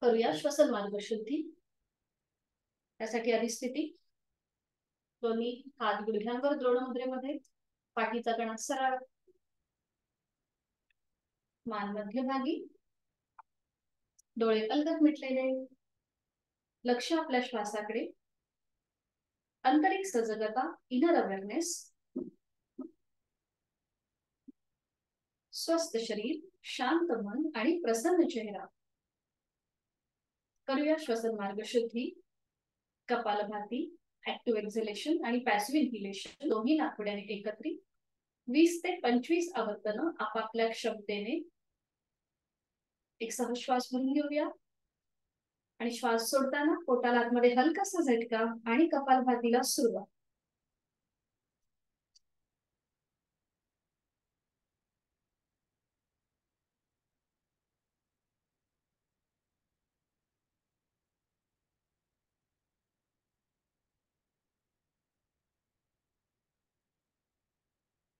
करूया श्वसन मार्ग शुद्धी. त्यासाठी आधी स्थिती. दोन्ही हात गुडघ्यांवर द्रोण मुद्रेमध्ये, पाठीचा कणा सरळ, मान मध्यभागी, डोळे अलगद मिटलेले, लक्ष आपल्या श्वासाकडे. आंतरिक सजगता, इनर अवेअरनेस. स्वस्थ शरीर, शांत मन आणि प्रसन्न चेहरा. करूया श्वसन मार्ग शुद्धी. कपालभाती, ऍक्टिव्ह एक्झलेशन आणि पॅसिव्ह इन्हेलेशन दोन्ही नाकपुड्याने एकत्रित 20 ते 25 आवर्तनं आपापल्या क्षमतेने. एक सहज श्वास भरून घेऊया आणि श्वास सोडताना पोटाला आतमध्ये हलकासा झटका आणि कपालभातीला सुरुवात.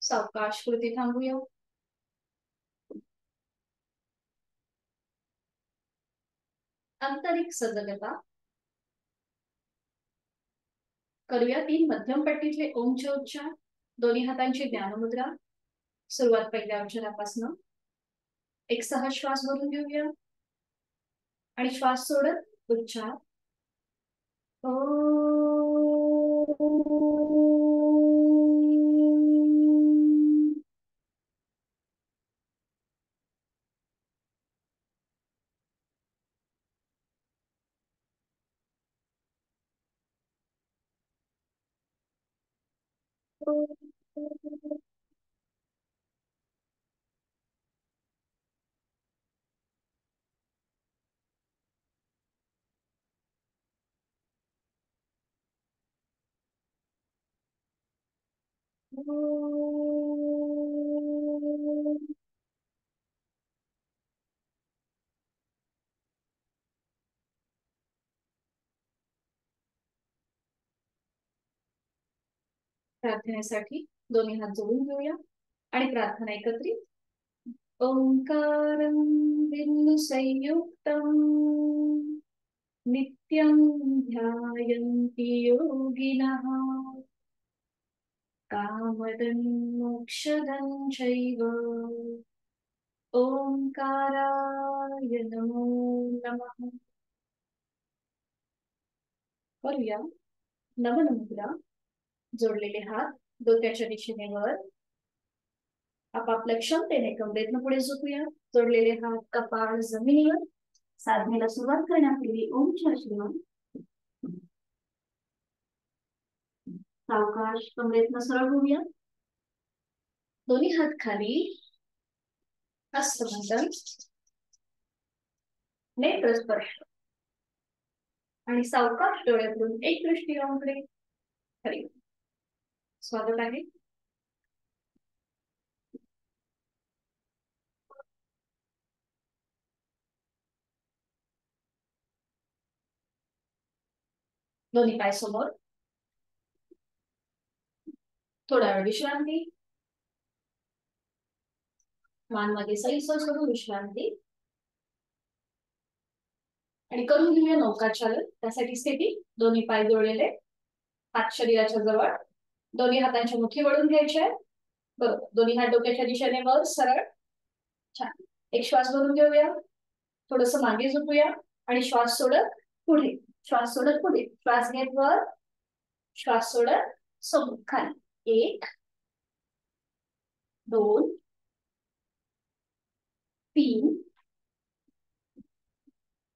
सावकाश कृती थांबूया. आंतरिक सजगता. करूया 3 मध्यम पट्टीतले ओमचे उच्चार. दोन्ही हातांची ज्ञानमुद्रा. सुरुवात पहिल्या अक्षरापासून. एक सहज श्वास भरून घेऊया आणि श्वास सोडत उच्चार. प्रार्थनेसाठी दोन्ही हात जोडून घेऊया आणि प्रार्थना एकत्रित. ओंकारं बिंदु संयुक्तं नित्यं ध्यायन्ति योगिनः कामदं मोक्षदं चैव. ओंकाराय नमो नमः. करूया नमन मुद्रा. जोडलेले हात डोक्याच्या दिशेने वर. आपापल्या क्षमतेने कमरेतनं पुढे झोपूया. जोडलेले हात कपाळ जमिनीवर. साधनेला सुरुवात करण्यापूर्वी ओमचे आशीर्वाद. सावकाश कमरेतनं सरळ होऊया. दोन्ही हात खाली. हस्तबंधन, नेत्र स्पर्श आणि सावकाश डोळ्यातून एक दृष्टी ओमकडे. हरी. स्वागत आहे. दोन्ही पाय समोर. थोडा वेळ विश्रांती. मान मागे सैल सोडून विश्रांती. आणि करून घेऊया नौकाचालन. त्यासाठी स्थिती. दोन्ही पाय जोडलेले, हात शरीराच्या जवळ. दोन्ही हातांची मुठी वळून घ्यायची आहे. बरोबर. दोन्ही हात डोक्याच्या दिशेने वर सरळ. छान. एक श्वास भरून घेऊया. थोडस मागे झोपूया आणि श्वास सोडत पुढे. श्वास सोडत पुढे. श्वास घेत वर. श्वास सोडत समोर खाली. 1 2 3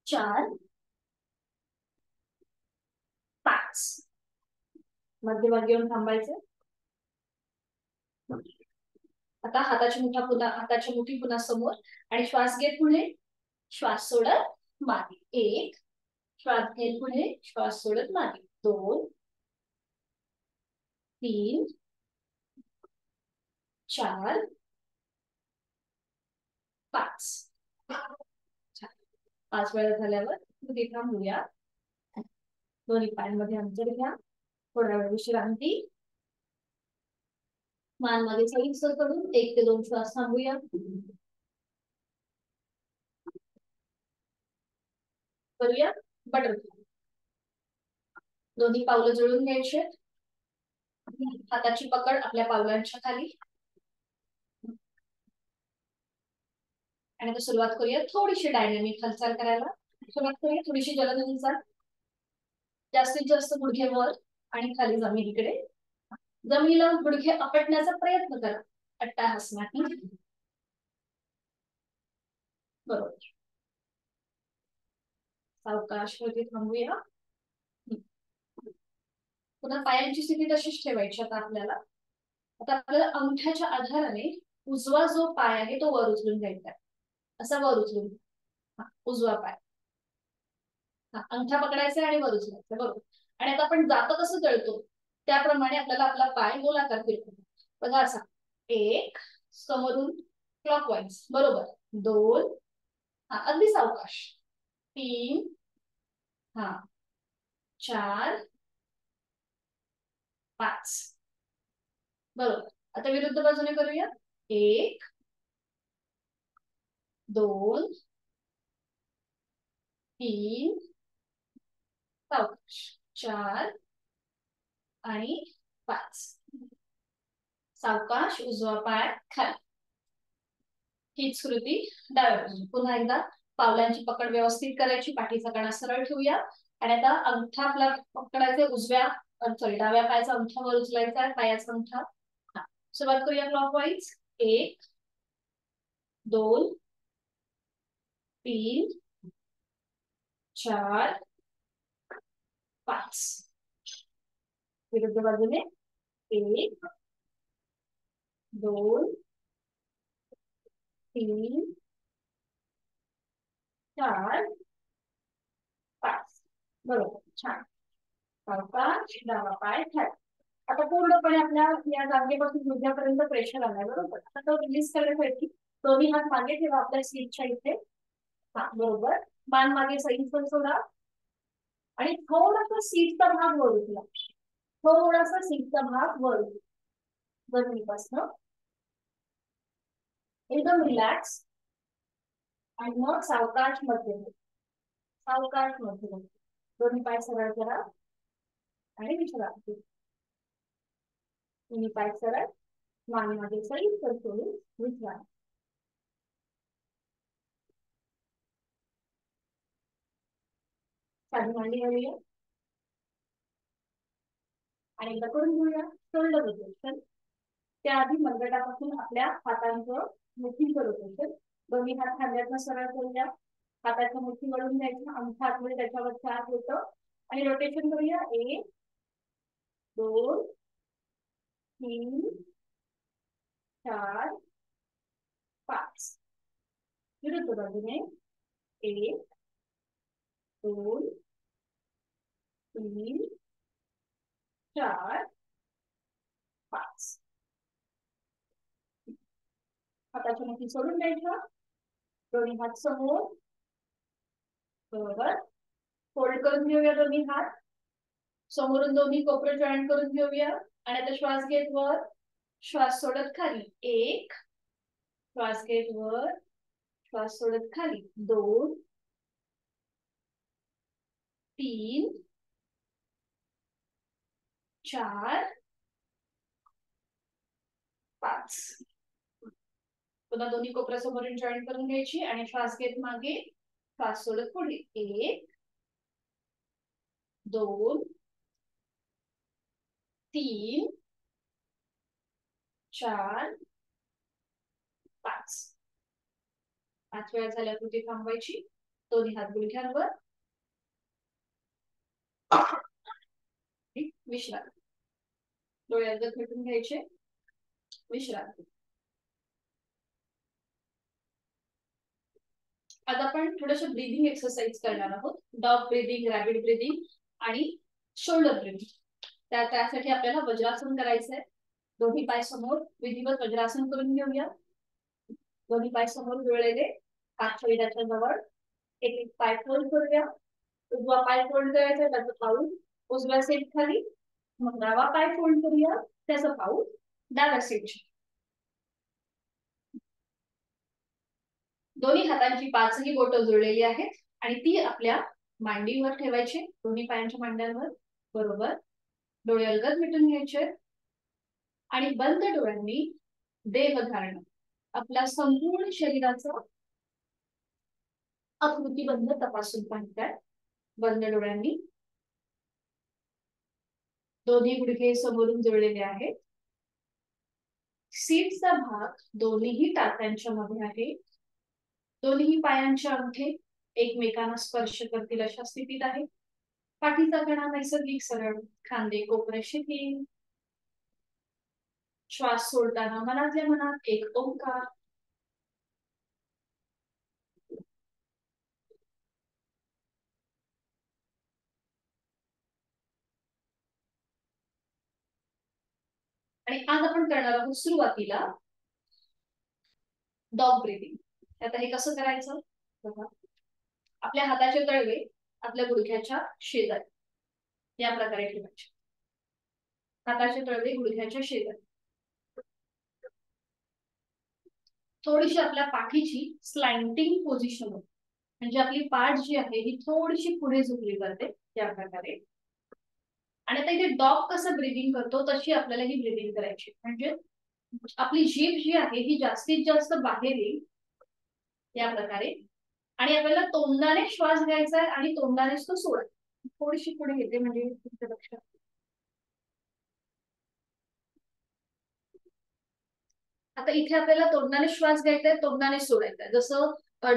4 5. मध्यभागी येऊन थांबायचं. आता हाताची मुठी पुन्हा समोर आणि श्वास घेत पुढे. श्वास सोडत मागे. 1 श्वास घेत पुढे. श्वास सोडत मागे. 2 3 4 5. 5 वेळा झाल्यावर कृती थांबूया. दोन्ही पायांमध्ये अंतर घ्या. थोडा वेळ विश्रांती. मान मागे सैल करून 1 ते 2 श्वास थांबूया. करूया बटरफ्लाय. दोन्ही पावलं जुळून घ्यायचे. हाताची पकड आपल्या पावलांच्या खाली. आणि आता सुरुवात करूया थोडीशी डायनॅमिक हालचाल करायला. सुरुवात करूया थोडीशी जलद हालचाल. जास्तीत जास्त गुडघे वर आणि खाली जमिनीकडे. जमिनीला गुडघे आपटण्याचा प्रयत्न करा, अट्टाहास नाही. बरोबर. सावकाश वरती थांबूया. पुन्हा पायांची स्थिती तशीच ठेवायची. आता आपल्याला अंगठ्याच्या आधाराने उजवा जो पाय आहे तो वर उचलून घ्यायचा आहे. असा वर उचलून. उजवा पाय. अंगठा पकडायचा आणि वर उचलायचा. बरोबर. आणि आता आपण जातो कसं जळतो त्याप्रमाणे आपल्याला आपला पाय गोलाकार फिरवतो. बघा असा. एक, समोरून क्लॉकवाईज. बरोबर. दोन, अगदी सावकाश. तीन, चार, पाच. बरोबर. आता विरुद्ध बाजूने करूया. एक, दोन, तीन, सावकाश. चार आणि पाच. सावकाश. उजवा पाय खाली. हीच कृती डाव्या बाजूने. पुन्हा एकदा पावलांची पकड व्यवस्थित करायची. पाठीचा कणा सरळ ठेवूया. आणि आता अंगठा आपला पकडायचा उजव्या डाव्या पायाचा अंगठा वर उचलायचा आहे. पायाचा अंगठा. सुरुवात करूया क्लॉकवाईज. एक, दोन, तीन, चार, पाच. विरुद्ध बाजूने. एक, दोन, तीन, चार, पाच. बरोबर. छान. सावकाश. डावा पाय खाली. आता पूर्णपणे आपल्या या जागेपासून गुडघ्यापर्यंत प्रेशर आलाय. बरोबर. आता तो रिलीज करण्यासाठी दोन्ही हात मागे ठेवा आपल्या सीटच्या इथे. बरोबर. मान मागे सैल सोडा. आणि थोडासा सीटचा भाग वर उचला. थोडासा सीटचा भाग वर जमिनीपासून. एकदम रिलॅक्स. आणि मग सावकाश मध्ये. सावकाश मध्ये. दोन्ही पाय सरळ करा आणि विश्रांती. दोन्ही पाय सरळ. मान मागे सैल सोडून विश्रांती. साधी मांडी घालूया. आणि एकदा करून घेऊया शोल्डर रोटेशन. त्याआधी मनगटापासून आपल्या हातांचं मुठीचं रोटेशन. दोन्ही हात खांद्यातून सरळ करूया. हाताच्या मुठी वळून द्यायचं. अंगठा आतमध्ये त्याच्यावर चार होतं. आणि रोटेशन करूया. एक, दोन, तीन, चार, पाच. विरुद्ध बाजूने. एक, दोन, तीन, चार, पाच. हाताची मुठी सोडून द्यायचं. दोन्ही हात समोर. बरोबर. फोल्ड करून घेऊया दोन्ही हात. समोरून दोन्ही कोपरे जॉईंट करून घेऊया. आणि आता श्वास घेत वर. श्वास सोडत खाली. एक, श्वास घेत वर. श्वास सोडत खाली. दोन, तीन, चार, पाच. पुन्हा दोन्ही कोपऱ्या समोरून जॉईन करून घ्यायची. आणि श्वास घेत मागे. श्वास सोडत पुढे. एक, दोन, तीन, चार, पाच. 5 वेळा झाल्या कृती थांबवायची. दोन्ही हात गुडघ्यांवर. विश्रांती. डोळे अर्धत मिटून घ्यायचे. विश्रांती. आता आपण थोडंसं ब्रीदिंग एक्सरसाइज करणार आहोत. डॉग ब्रीदिंग, रॅबिट ब्रीदिंग आणि शोल्डर ब्रीदिंग. त्यासाठी आपल्याला वज्रासन करायचंय. दोन्ही पाय समोर विधिवत वज्रासन करून घेऊया. दोन्ही पाय समोर जुळलेले. हात शरीराच्या जवळ. एक एक पाय फोल्ड करूया. उजवा पाय फोल्ड करायचा. त्याचं पाऊल उजव्या सीट खाली. मग डावा पाय फोल्ड करूया. त्याचं पाऊल डाव्या सीटची. दोन्ही हातांची पाचही बोटं जुळलेली आहेत. आणि ती आपल्या मांडीवर ठेवायचे, दोन्ही पायांच्या मांड्यांवर. बरोबर. डोळे अलगद मिटून घ्यायचे आणि बंद डोळ्यांनी देवधारणा, आपल्या संपूर्ण शरीराचं आकृतीबंध तपासून पाहताय. बंद डोळ्यांनी. दोन्ही गुडघे समोरून जुळलेले आहेत. सीटचा भाग दोन्ही टाचांच्या मध्ये आहे. दोन्ही पायांचे अंगठे एकमेकांना स्पर्श करतील अशा स्थितीत आहे. पाठीचा कणा नैसर्गिक सरळ, खांदे कोपरे शिथिल. श्वास सोडताना मनातल्या मनात एक ओंकार. आणि आज आपण करणार आहोत सुरुवातीला डॉग ब्रीथिंग. आता हे कसं करायचं बघा. आपल्या हाताचे तळवे आपल्या गुडघ्याच्या शेजारी या प्रकारे ठेवायचे. हाताचे तळवे गुडघ्याच्या शेजारी. थोडीशी आपल्या पाठीची स्लॅन्टिंग पोझिशन होते, म्हणजे आपली पाठ जी आहे ही थोडीशी पुढे झुकली जाते या प्रकारे. आणि आता इथे डॉग कसं ब्रीदिंग करतो तशी आपल्याला ही ब्रीदिंग करायची. म्हणजे आपली जीभ जी आहे ही जास्तीत जास्त बाहेर येईल या प्रकारे. आणि आपल्याला तोंडाने श्वास घ्यायचा आहे आणि तोंडानेच तो सोडायचा. थोडीशी पुढे येते म्हणजे तुमच्या लक्षात. आता इथे आपल्याला तोंडाने श्वास घ्यायचा आहे, तोंडाने सोडायचा आहे. जसं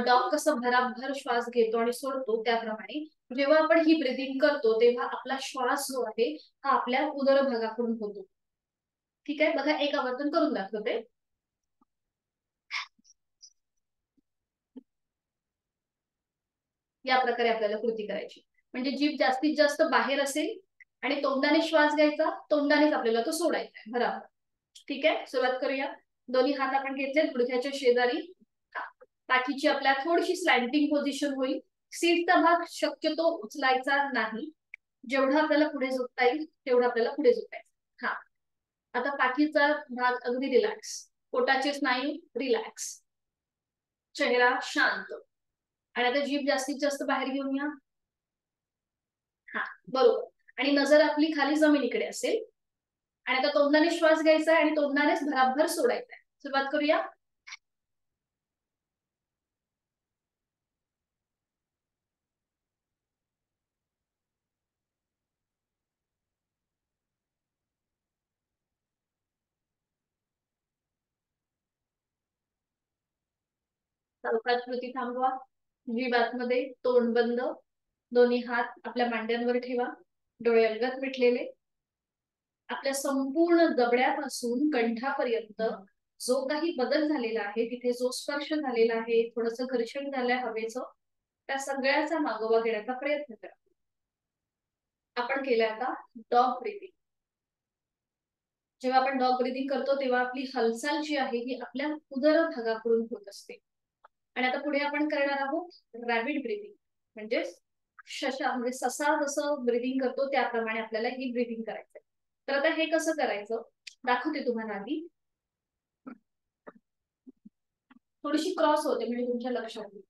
डॉग कसं भराभर श्वास घेतो आणि सोडतो त्याप्रमाणे जेव्हा आपण ही ब्रीदिंग करतो तेव्हा आपला श्वास जो आहे हा आपल्या उदर भागाकडून होतो. ठीक आहे, बघा एक आवर्तन करून दाखवते. या प्रकारे आपल्याला कृती करायची. म्हणजे जीभ जास्तीत जास्त बाहेर असेल आणि तोंडाने श्वास घ्यायचा, तोंडानेच आपल्याला तो सोडायचा आहे बरोबर. ठीक आहे, सुरुवात करूया. दोन्ही हात आपण घेतले गुडघ्याच्या शेजारी. पाठीची आपल्या थोडीशी स्लॅन्टिंग पोझिशन होईल. सीटचा भाग शक्यतो उचलायचा नाही. जेवढा आपल्याला पुढे झुकता येईल तेवढा आपल्याला पुढे झुकायचं. हा, आता पाठीचा भाग अगदी रिलॅक्स. पोटाचे स्नायू रिलॅक्स. चेहरा शांत. आणि आता जीभ जास्तीत जास्त बाहेर घेऊन या. हा, बरोबर. आणि नजर आपली खाली जमिनीकडे असेल. आणि आता तोंडाने श्वास घ्यायचा आहे आणि तोंडानेच भराभर सोडायचा आहे. सुरुवात करूया. सावकाश कृती थांबवा. जीभ आतमध्ये, तोंड बंद. दोन्ही हात आपल्या मांड्यांवर ठेवा. डोळे अलगद मिटलेले. आपल्या संपूर्ण जबड्यापासून कंठापर्यंत जो काही बदल झालेला आहे, तिथे जो स्पर्श झालेला आहे, थोडंसं घर्षण झालंय हवेचं, त्या सगळ्याचा मागोवा घेण्याचा प्रयत्न करा. आपण केलं आता डॉग ब्रीथिंग. जेव्हा आपण डॉग ब्रीथिंग करतो तेव्हा आपली हालचाल जी आहे ही आपल्या उदर भागाकडून होत असते. आणि आता पुढे आपण करणार आहोत रॅबिट ब्रीथिंग. म्हणजे म्हणजे ससा जसं ब्रीथिंग करतो त्याप्रमाणे आपल्याला ही ब्रीथिंग करायचं. तर आता हे कसं करायचं दाखवते तुम्हाला. आधी थोडीशी क्रॉस होते म्हणजे तुमच्या लक्षात येईल.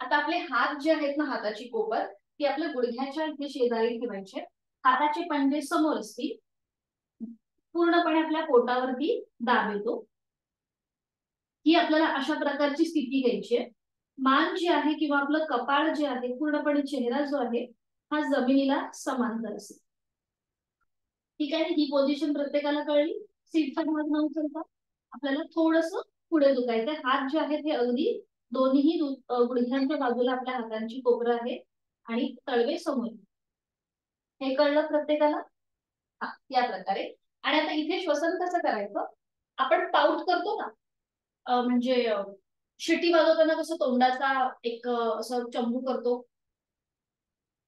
आता आपले हात जे आहेत ना, हाताची कोपर ती आपल्या गुडघ्याच्या इथे शेजारी ठेवायचे. हाताचे पंजे समोर असतील. पूर्णपणे आपल्या पोटावरती दाब येतो. ही आपल्याला अशा प्रकारची स्थिती घ्यायची आहे. मान जी आहे किंवा आपलं कपाळ जे आहे, पूर्णपणे चेहरा जो आहे हा जमिनीला समांतर असेल. ठीक आहे, ही पोझिशन प्रत्येकाला कळली. सीटचा भाग न उचलता आपल्याला थोडस पुढे झुकायचंय. हात जे आहेत हे अगदी दोन्ही गुडघ्यांच्या बाजूला आपल्या हातांची कोपरं आहे आणि तळवे समोर. हे कळलं प्रत्येकाला? हा, या प्रकारे. आणि आता इथे श्वसन कसं करायचं. आपण पाऊट करतो ना, म्हणजे शिटी वाजवताना कसं तोंडाचा एक असं चंबू करतो.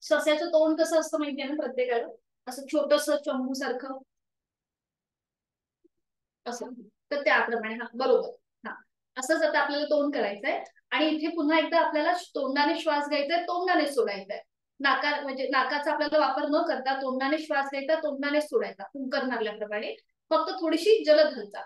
सस्याचं तोंड कसं असतं माहितीये ना प्रत्येकाला, असं छोटस चंबू सारखं असं. तर त्याप्रमाणे हा बरोबर. हा, असंच आता आपल्याला तोंड करायचंय. आणि इथे पुन्हा एकदा आपल्याला तोंडाने श्वास घ्यायचाय, तोंडाने सोडायचाय. म्हणजे नाकाचा आपल्याला वापर न करता तोंडाने श्वास घ्यायचा, तोंडाने सोडायचा. कुंकर मारल्याप्रमाणे, फक्त थोडीशी जलद हालचाल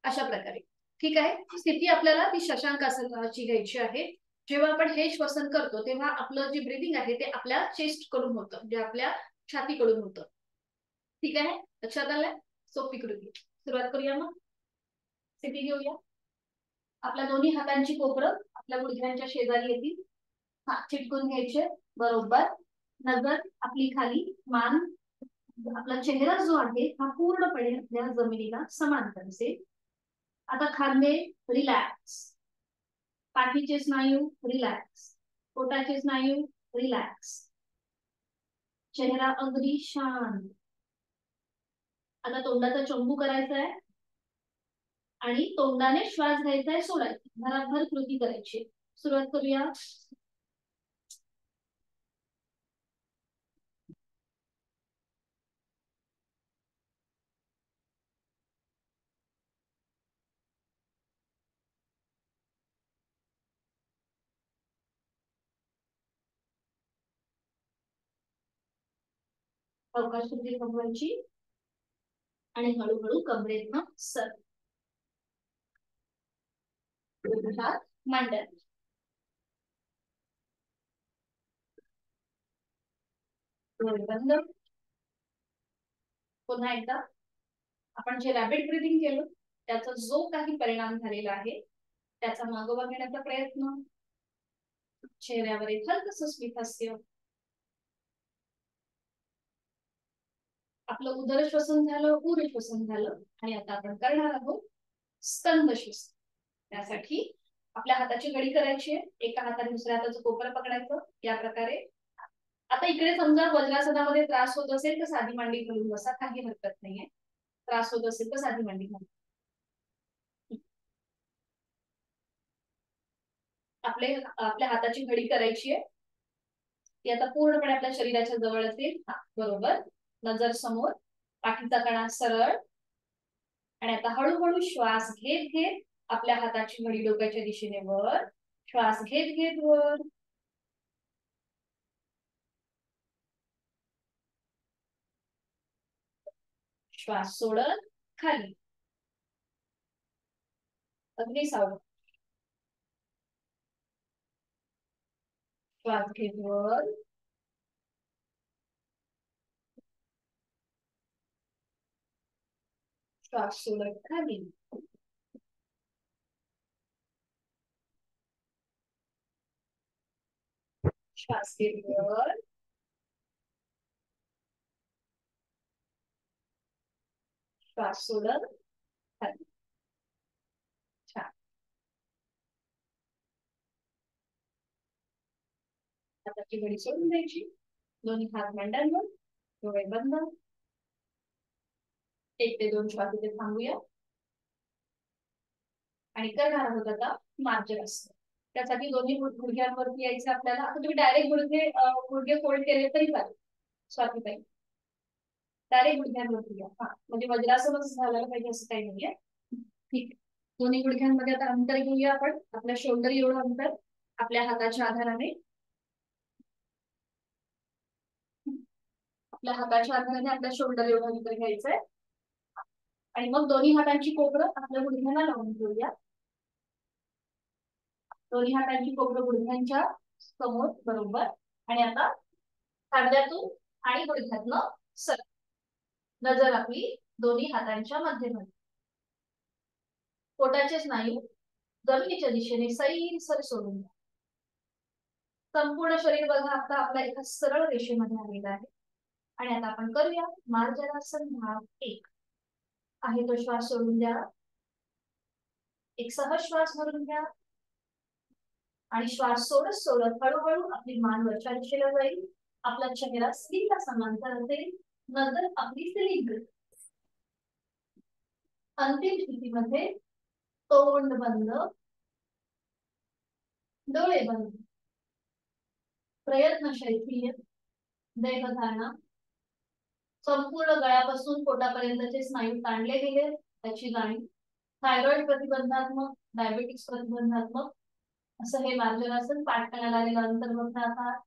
अशा प्रकारे. ठीक आहे, स्थिती आपल्याला ती शशांक आसनाची घ्यायची आहे. जेव्हा आपण हे श्वसन करतो तेव्हा आपलं जे ब्रिदिंग आहे ते आपल्या चेस्ट कडून होतं, जे आपल्या छातीकडून होतं. ठीक आहे, लक्षात आलंय? सोपी कृती. सुरुवात करूया मग. स्थिती घेऊया. आपल्या दोन्ही हातांची कोपरं आपल्या गुडघ्यांच्या शेजारी येतील. हा, चिटकून घ्यायचे बरोबर. नजर आपली खाली, मान, आपला चेहरा जो आहे हा पूर्णपणे आपल्या जमिनीला समांतर असेल. आता खांदे रिलॅक्स, पाठीचे स्नायू रिलॅक्स, पोटाचे स्नायू रिलॅक्स, चेहरा अगदी शांत. आता तोंडाचा चंबू करायचा आहे आणि तोंडाने श्वास घ्यायचा आहे, सोडायचा. भराभर कृती करायची. सुरुवात करूया. अवकाश कृती थांबवायची आणि हळूहळू कमरेतनं सर मांडत. बंद. पुन्हा एकदा आपण जे रॅपिड ब्रीदिंग केलं त्याचा जो काही परिणाम झालेला आहे त्याचा मागोवा घेण्याचा प्रयत्न. चेहऱ्यावर एक हलकसं स्मित हास्य. आपलं उदर श्वसन झालं, उर श्वसन झालं आणि आता आपण करणार आहोत स्तंभ श्वसन. त्यासाठी आपल्या हाताची घडी करायची आहे. एका हाताने दुसऱ्या हाताचं कोपरं पकडायचं या प्रकारे. आता इकडे समजा वज्रासनामध्ये त्रास होत असेल तर साधी मांडी घालून बसा, काही हरकत नाहीये. त्रास होत असेल तर साधी मांडी घालून. आपल्या हाताची घडी करायची आहे. ती आता पूर्णपणे आपल्या शरीराच्या जवळ असेल. हा, बरोबर. नजर समोर, पाठीचा कणा सरळ. आणि आता हळूहळू श्वास घेत घेत आपल्या हाताची घडी डोक्याच्या दिशेने वर. श्वास घेत घेत वर. श्वास सोडत खाली. अगदी सावध. श्वास घेत वर. श्वास सोडत खाली. श्वास घेत वर. श्वास सोडत खाली. छान. हाताची घडी सोडून द्यायची. दोन्ही हात मांड्यांवर, डोळे बंद. 1 ते 2 श्वास इथे थांबूया आणि करणार आहोत आता मार्जरासन. त्यासाठी दोन्ही गुडघ्यांवरती यायचं आपल्याला. आता तुम्ही डायरेक्ट गुडघे फोल्ड केले तरी चालेल. स्वातीताई डायरेक्ट गुडघ्यांवरती या. हा, म्हणजे वज्रासनच झालं पाहिजे असं काही नाहीये. ठीक. दोन्ही गुडघ्यांमध्ये आता अंतर घेऊया आपण. आपल्या शोल्डर एवढं अंतर आपल्या हाताच्या आधाराने. आपल्या हाताच्या आधाराने आपल्या शोल्डर एवढं अंतर घ्यायचंय आणि मग दोन्ही हातांची कोपरं आपल्या गुडघ्यांना लावून घेऊया. दोन्ही हातांची कोपरं गुडघ्यांच्या समोर, बरोबर. आणि आता खांद्यातून आणि गुडघ्यातनं सर. नजर आपली दोन्ही हातांच्या मध्यभागी. पोटाचे स्नायू जमिनीच्या दिशेने सैलसर सोडून द्या. संपूर्ण शरीर बघा आता आपल्या एका सरळ रेषेमध्ये आलेलं आहे. आणि आता आपण करूया मार्जरासन भाग 1. आहे तो श्वास सोडून द्या. एक सहज श्वास भरून घ्या आणि श्वास सोडत सोडत हळूहळू आपली मान वरच्या दिशेला जाईल. आपला चेहरा स्त्रीला समांतर असेल. नजर आपली स्त्री. अंतिम स्थितीमध्ये तोंड बंद, डोळे बंद. प्रयत्न शैथिल्य, देहधारणा. संपूर्ण गळ्यापासून पोटापर्यंतचे स्नायू ताणले गेले त्याची जाणीव. थायरॉइड प्रतिबंधात्मक, डायबेटिक्स प्रतिबंधात्मक असं हे मार्जरासन. पाठ करण्यात आलेलं अंतर बघता आता.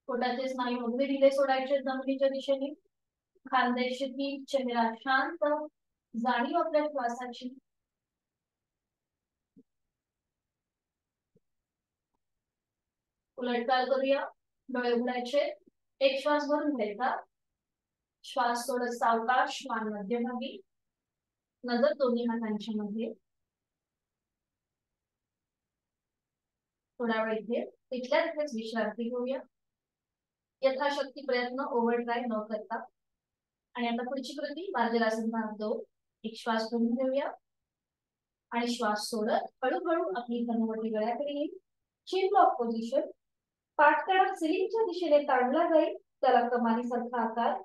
पोटाचे स्नायू अगदी ढिले सोडायचे जमिनीच्या दिशेने. खांदे शिथिल, चेहरा शांत. जाणीव आपल्या श्वासाची. उलटकाल करूया. डोळे उघडायचे. एक श्वास भरून घ्यायचा. श्वास सोडत सावकाश मान मध्यभागी. नजर दोन्ही हातांच्या मध्ये. थोडा वेळ इथे तिथल्या तिथेच विश्रांती घेऊया. यथाशक्ती प्रयत्न ओव्हर ड्राईव्ह न करता. आणि आता पुढची कृती मार्जरासन भाग 2. एक श्वास भरून घेऊया आणि श्वास सोडत हळूहळू आपली हनुवटी गळ्याकडे येईल. चिन लॉक पोझिशन. पाठकडा सिलिंगच्या दिशेने ताणला जाईल. त्याला कमानीसारखा आकार.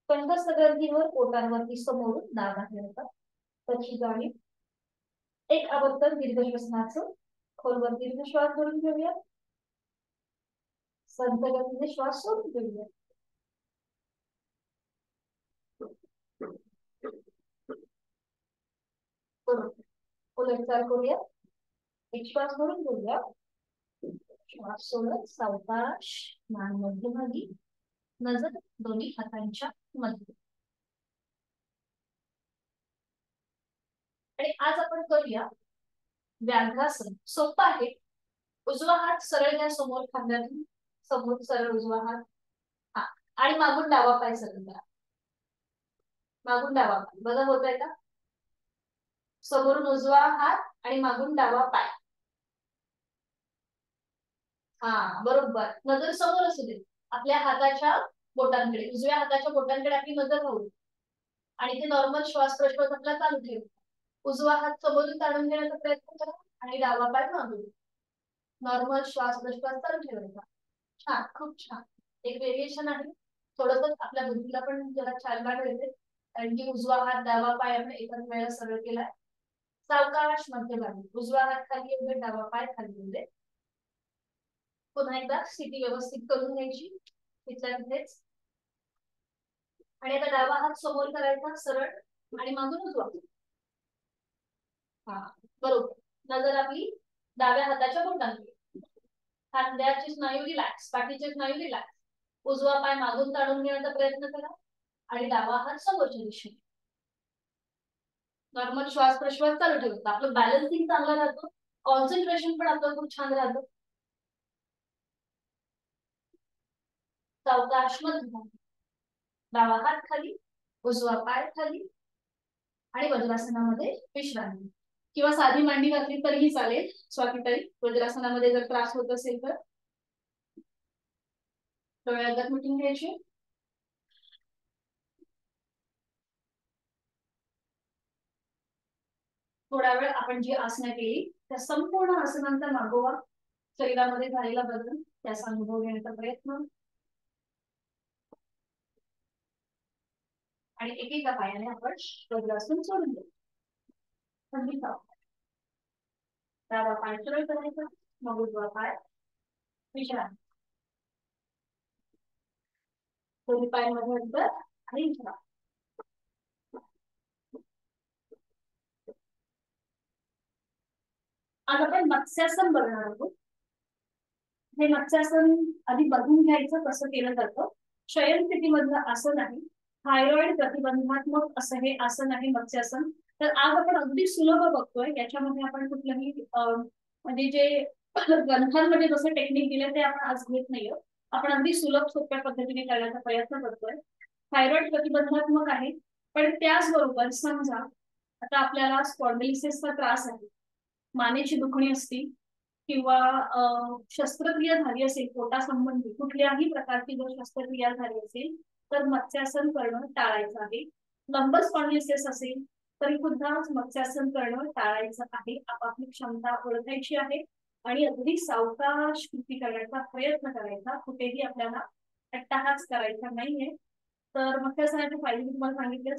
कंठस्थ ग्रंथींवर पोटांवरती समोरून दाब आहे होता त्याची जाणीव. एक आवर्तन दीर्घ श्वसनाचं. खोलवर दीर्घ श्वास भरून घेऊया. संत गतीने श्वास सोडून घेऊया. उलटचाल करूया. एक श्वास भरून घेऊया. श्वास सोडत सावकाश मान मध्यभागी. नजर दोन्ही हातांच्या मध्ये. आणि आज आपण करूया व्याघ्रासन. सोपं आहे. उजवा हात सरळ घ्या समोर खांद्यातून. समोर सरळ उजवा हात. हा. आणि मागून डावा पाय सरळ करा. मागून डावा पाय बघा होत आहे का. समोरून उजवा हात आणि मागून डावा पाय. हा बरोबर. नजर समोर असू दे. आपल्या हाताच्या बोटांकडे. उजव्या हाताच्या बोटांकडे आपली नजर राहू. आणि ते नॉर्मल श्वास प्रश्वास आपला चालू ठेवू. उजवा हात समोरून ताणून घेण्याचा प्रयत्न करा आणि डावा पाय मागून. नॉर्मल श्वास प्रश्वास चालू ठेवायचा. छान. खूप छान. एक व्हेरिएशन आहे. थोडंसं आपल्या बुद्धीला पण जरा चालना मिळते. कारण की उजवा हात डावा पाय आपण एकाच वेळेला सरळ केलाय. सावकाश मध्यभागी. उजवा हात खाली येऊ दे. डावा पाय खाली येऊ दे. पुन्हा एकदा स्थिती व्यवस्थित करून घ्यायची तिथल्या तिथेच. आणि आता डावा हात समोर करायचा सरळ आणि मागून उजवा. हा बरोबर. नजर आपली डाव्या हाताच्या बोटांकडे. खांद्याची स्नायू रिलॅक्स. पाठीचे स्नायू रिलॅक्स. उजवा पाय मागून ताणून घेण्याचा प्रयत्न करा आणि डावा हात समोरच्या दिशेने. नॉर्मल श्वास प्रश्वास चालू ठेवतो. आपलं बॅलन्सिंग चांगलं राहतं. कॉन्सन्ट्रेशन पण आपलं खूप छान राहतं. सावकाश मध्ये. डावा हात खाली. उजवा पाय खाली. आणि वज्रासनामध्ये विश्रांती. किंवा साधी मांडी घातली तरीही चालेल. स्वातीताई वज्रासनामध्ये जर त्रास होत असेल तर. डोळे अलगद मिटून घ्यायचे. थोडा वेळ आपण जी आसनं केली त्या संपूर्ण आसनांचा मागोवा. शरीरामध्ये झालेला बदल त्याचा अनुभव घेण्याचा प्रयत्न. आणि एकेका पायाने आपण वज्रासन सोडून देऊ. डावा पाय सरळ करायचा. मग उजवा पाय विश्रांती. दोन्ही पाय मध्ये अंतर आणि विश्रांती. आज आपण मत्स्यासन बघणार आहोत. हे मत्स्यासन आधी बघून घ्यायचं कसं केलं जातं. शयन स्थितीमधलं आसन आहे. थायरॉइड प्रतिबंधात्मक असं हे आसन आहे मत्स्यासन. तर आज आपण अगदी सुलभ बघतोय. याच्यामध्ये आपण कुठलंही म्हणजे जे ग्रंथांमध्ये जसं टेक्निक दिलं ते आपण आज घेत नाहीये. आपण अगदी सुलभ सोप्या पद्धतीने करण्याचा प्रयत्न करतोय. थायरॉइड प्रतिबंधात्मक आहे. पण त्याचबरोबर समजा आता आपल्याला स्पॉन्डिलिसिसचा त्रास आहे. मानेची दुखणी असतील किंवा शस्त्रक्रिया झाली असेल पोटासंबंधी कुठल्याही प्रकारची जर शस्त्रक्रिया झाली असेल तर मत्स्यासन करणं टाळायचं आहे. लंबर स्पॉन्डिलिसिस असेल तरी सुद्धा मत्स्यासन करणं टाळायचं आहे. आपापली क्षमता ओळखायची आहे आणि अगदी सावकाश कृती करण्याचा प्रयत्न करायचा. कुठेही आपल्याला अट्टाहास करायचा नाहीये. तर मत्स्यासनाचे फायदे तुम्हाला सांगितले.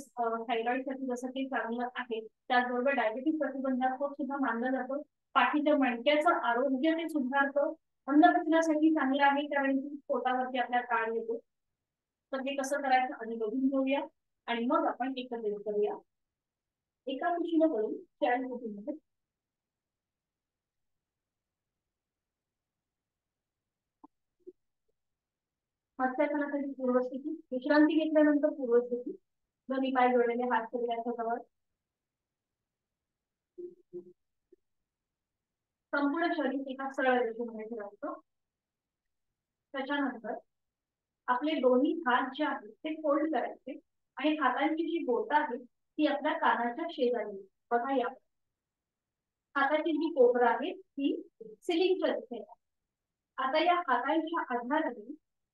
थायरॉइड साठी जसं की चांगलं आहे. त्याचबरोबर डायबिटीस प्रतिबंधात्मक सुद्धा मानलं जातं. पाठीच्या मणक्याचं आरोग्य ते सुधारतं. अन्नपचनासाठी चांगलं आहे कारण की पोटावरती आपल्या काळ येतो. तर हे कसं करायचं आधी बघून घेऊया आणि मग आपण एकत्रित करूया. एका दिशेने करून चार दिशेमध्ये. मत्स्यासनासाठी पूर्वस्थिती. विश्रांती घेतल्यानंतर पूर्वस्थिती. दोन्ही पाय जोडलेले हात शरीराच्या जवळ. संपूर्ण शरीर एका सरळ रेषेमध्ये ठेवायचं. त्याच्यानंतर आपले दोन्ही हात जे आहेत ते फोल्ड करायचे आणि हातांची जी बोटं आहेत ती आपल्या कानाच्या शेजारी. बघा या हाताची जी कोपरं आहे ती सिलिंगच्या दिशेने. आता या हातांच्या आधाराने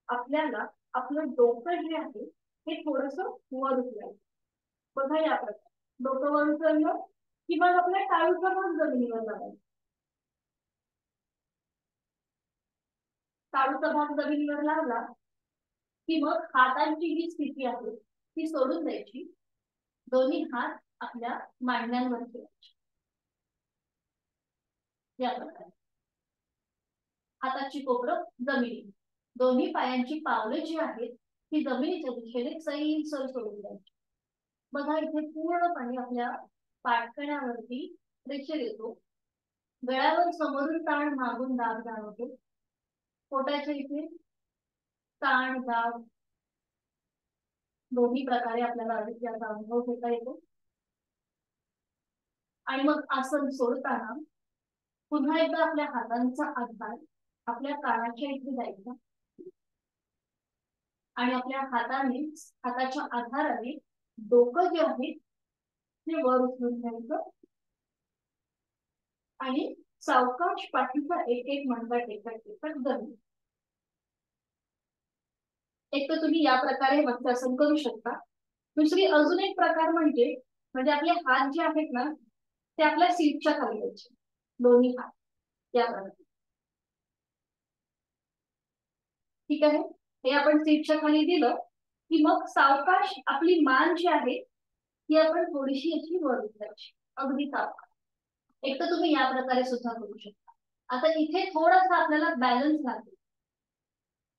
आपल्याला आपलं डोकं जे आहे हे थोडस वर उचलायचं. बघा या प्रकारे डोकं वर उचललं की मग आपल्या टाळूचा भाग जमिनीवर लावायचा. टाळूचा भाग जमिनीवर लावला की मग हातांची जी स्थिती आहे ती सोडून द्यायची. दोन्ही हात आपल्या मांड्यांवर ठेवायचे. या प्रकारे हाताची कोपरं जमिनी. दोन्ही पायांची पावले जी आहेत ती जमिनीच्या दिशेने सैल सोडून द्यायची. बघा इथे पूर्णपणे आपल्या पाठकण्यावरती प्रेशर येतो. गळ्यावर समोरून ताण, मागून दाब जाणवतो. पोटाच्या इथे ताण, दाब दोन्ही प्रकारे आपल्याला याचा अनुभव घेता येतो. आणि मग आसन सोडताना पुन्हा एकदा आपल्या हातांचा आधार आपल्या कानाच्या इथे जायचा आणि आपल्या हाताच्या आधाराने डोकं जे आहे ते वर उचलून घ्यायचं आणि सावकाश पाठीचा एक मणका टेकत जमीन. एक तर तुम्ही या प्रकारे वज्रासन करू शकता. दुसरी अजून एक प्रकार म्हणजे आपले हात जे आहेत ना ते आपल्या सीटच्या खाली द्यायचे. दोन्ही हात या प्रकारे. ठीक आहे. हे आपण सीटच्या खाली दिलं की मग सावकाश आपली मान जी आहे ती आपण थोडीशी अशी वर उचलायची. अगदी सावकाश. एक तर तुम्ही या प्रकारे सुद्धा करू शकता. आता इथे थोडासा आपल्याला बॅलन्स लागेल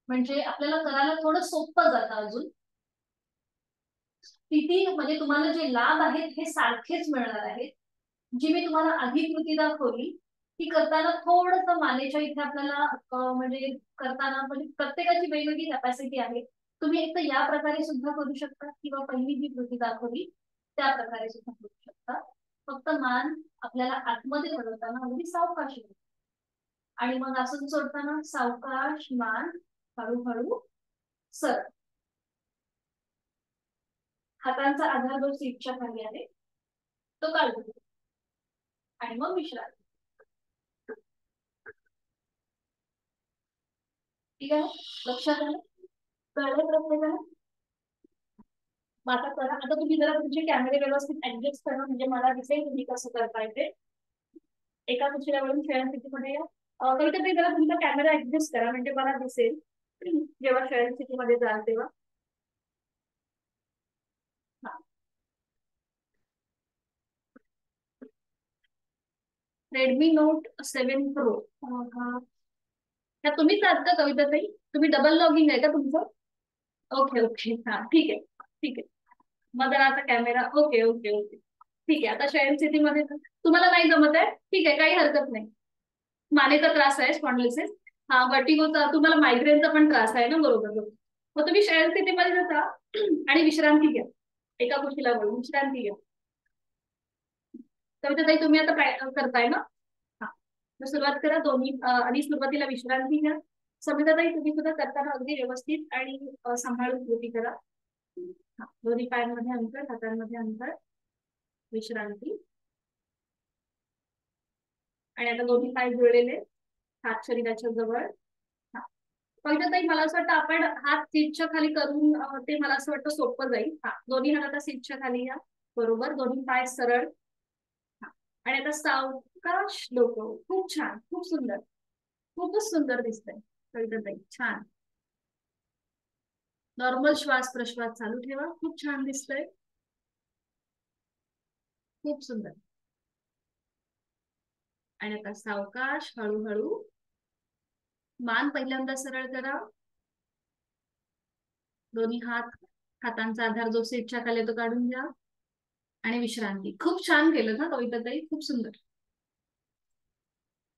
म्हणजे आपल्याला करायला थोडं सोपं जातं. अजून स्थिती म्हणजे तुम्हाला जे लाभ आहेत हे सारखेच मिळणार आहेत. जी मी तुम्हाला आधी कृती दाखवली ती करताना थोडस मानेच्या इथे आपल्याला म्हणजे करताना म्हणजे प्रत्येकाची वेगवेगळी कॅपॅसिटी आहे. तुम्ही एक तर या प्रकारे सुद्धा करू शकता किंवा पहिली जी कृती दाखवली त्या प्रकारे सुद्धा करू शकता. फक्त मान आपल्याला आतमध्ये वळवताना अगदी सावकाश येईल आणि मग आसन सोडताना सावकाश मान हळूहळू सर. हातांचा आधार जो सीटच्या खाली आहे तो काढू आणि मग विश्रांती. ठीक आहे. लक्षात आलं? कळलं प्रत्येकाला? आता करा. आता तुम्ही जरा तुमचे कॅमेरे व्यवस्थित ऍडजस्ट करा म्हणजे मला दिसेल तुम्ही कसं करताय ते. एका दुसऱ्यावरून शयन स्थितीमध्ये या. कधीतरी जरा तुमचा कॅमेरा ऍडजस्ट करा म्हणजे मला दिसेल जेव्हा शयन स्थितीमध्ये जाल तेव्हा. Redmi note 7 pro. तुम्हीच आहात का कविता ताई? तुम्ही डबल लॉगिंग आहे का तुमचं? ओके ओके हा ठीक आहे ठीक आहे. मग जरा आता कॅमेरा ओके ओके ओके ठीक आहे. आता शयन स्थितीमध्ये तुम्हाला नाही जमत आहे ठीक आहे काही हरकत नाही. मानेचा त्रास आहे स्पॉन्डिलिसिस. हा वर्टिगोचा तुम्हाला मायग्रेनचा पण त्रास आहे ना. बरोबर. मग तुम्ही शयन स्थितीमध्ये जाता आणि विश्रांती घ्या. एका गोष्टीला बोलून विश्रांती घ्या. कविता ताई तुम्ही आता करताय ना. हा सुरुवात करा. दोन्ही आणि सुरुवातीला विश्रांती घ्या. समिता ताई तुम्ही सुद्धा करताना अगदी व्यवस्थित आणि सांभाळून कृती करा. दोन्ही पायांमध्ये अंतर, हातांमध्ये अंतर, विश्रांती. आणि आता दोन्ही पाय जुळलेले, हात शरीराच्या जवळ. कविता ताई मला असं वाटतं आपण हात सीटच्या खाली करून ते मला असं वाटतं सोपं जाईल. दोन्ही हात आता सीटच्या खाली या. बरोबर. दोन्ही पाय सरळ. आणि आता सावकाश डोकं. खूप छान खूप सुंदर. खूपच सुंदर दिसतंय कविता ताई. छान. नॉर्मल श्वास प्रश्वास चालू ठेवा. खूप छान दिसतंय. खूप सुंदर. आणि आता सावकाश हळूहळू मान पहिल्यांदा सरळ करा. दोन्ही हातांचा आधार जो सीटच्या खाली तो काढून घ्या आणि विश्रांती. खूप छान केलं ना कविता ताई. खूप सुंदर.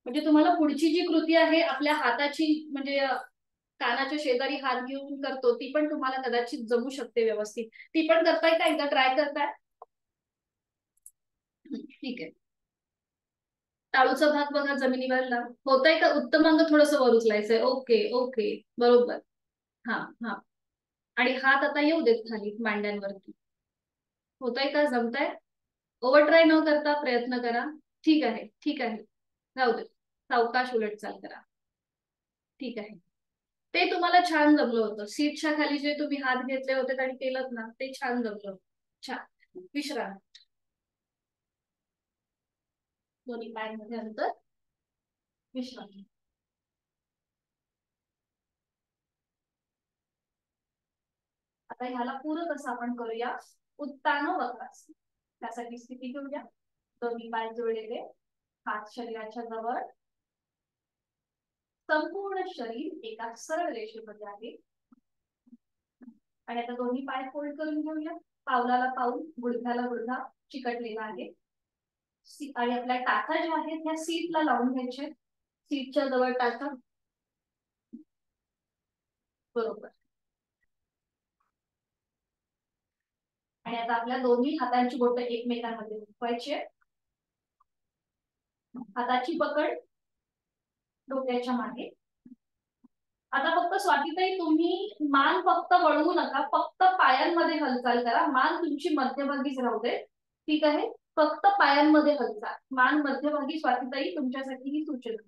म्हणजे तुम्हाला पुढची जी कृती आहे आपल्या हाताची म्हणजे कानाच्या शेजारी हात घेऊन करतो ती पण तुम्हाला कदाचित जमू शकते व्यवस्थित. ती पण करताय का? एकदा ट्राय करताय? ठीक आहे. टाळूचा भाग बघा जमिनीवर लाव. होतंय का? उत्तम अंग थोडस वर उचलायचंय. ओके ओके, बरोबर. हा हा. आणि हात आता येऊ देत खाली मांड्यांवरती. होतंय का? जमतंय? ओव्हर ट्राय न करता प्रयत्न करा. ठीक आहे ठीक आहे, राहू दे. सावकाश उलट चाल करा. ठीक आहे. ते तुम्हाला छान जमलं होतं. सीटच्या खाली जे तुम्ही हात घेतले होते आणि केलं ना, ते छान जमलं होतं. छान. विश्राम. दोन्ही पायांमध्ये अंतर. विश्राम. आता ह्याला पूरक असं आपण करूया उत्तान वक्रासन. त्यासाठी स्थिती घेऊया. दोन्ही पाय जुळलेले, हात शरीराच्या जवळ, संपूर्ण शरीर एका सरळ रेषेमध्ये आहे. आणि आता दोन्ही पाय फोल्ड करून घेऊया. पावलाला पाऊल, गुडघ्याला गुडघा चिकटलेला आहे. आणि आपल्या टाचा ज्या आहेत त्या सीटला लावून घ्यायचे. सीटच्या जवळ टाचा. बरोबर. आणि आता आपल्या दोन्ही हातांची बोटं एकमेकांमध्ये गुंफवायची. हाताची पकड डोक्याच्या मागे. आता फक्त स्वातीताई तुम्ही मान फक्त वळवू नका, फक्त पायांमध्ये हालचाल करा. मान तुमची मध्यभागीच राहू दे. ठीक आहे? फक्त पायांमध्ये हालचाल, मान मध्यभागी. स्वातीताई तुमच्यासाठी ही सूचना.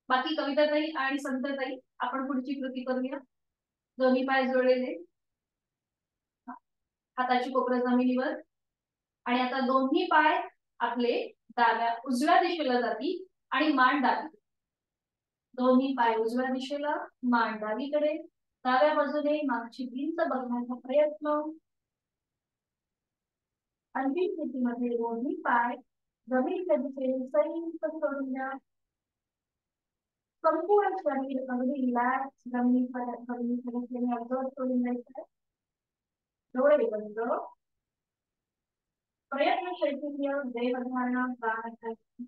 बाकी कविताताई आणि संतताई आपण पुढची कृती करूया. दोन्ही पाय जोडलेले, हाताची कोपरं जमिनीवर. आणि आता दोन्ही पाय आपले उजव्या दिशेला जातील आणि मान डावी. दोन्ही पाय उजव्या दिशेला, मान डावीकडे. डाव्या बाजूने मागची भिंत बघण्याचा प्रयत्न. अंतिम स्थितीमध्ये दोन्ही पाय जमिनीच्या दिशेने संयुक्त करून द्या. संपूर्ण शरीर अगदी रिलॅक्स जमिनीकडे ऑब्झर्व करून द्यायचं. डोळे बंद. प्रयत्न शैथिल्य देहधारणा प्राणायाम.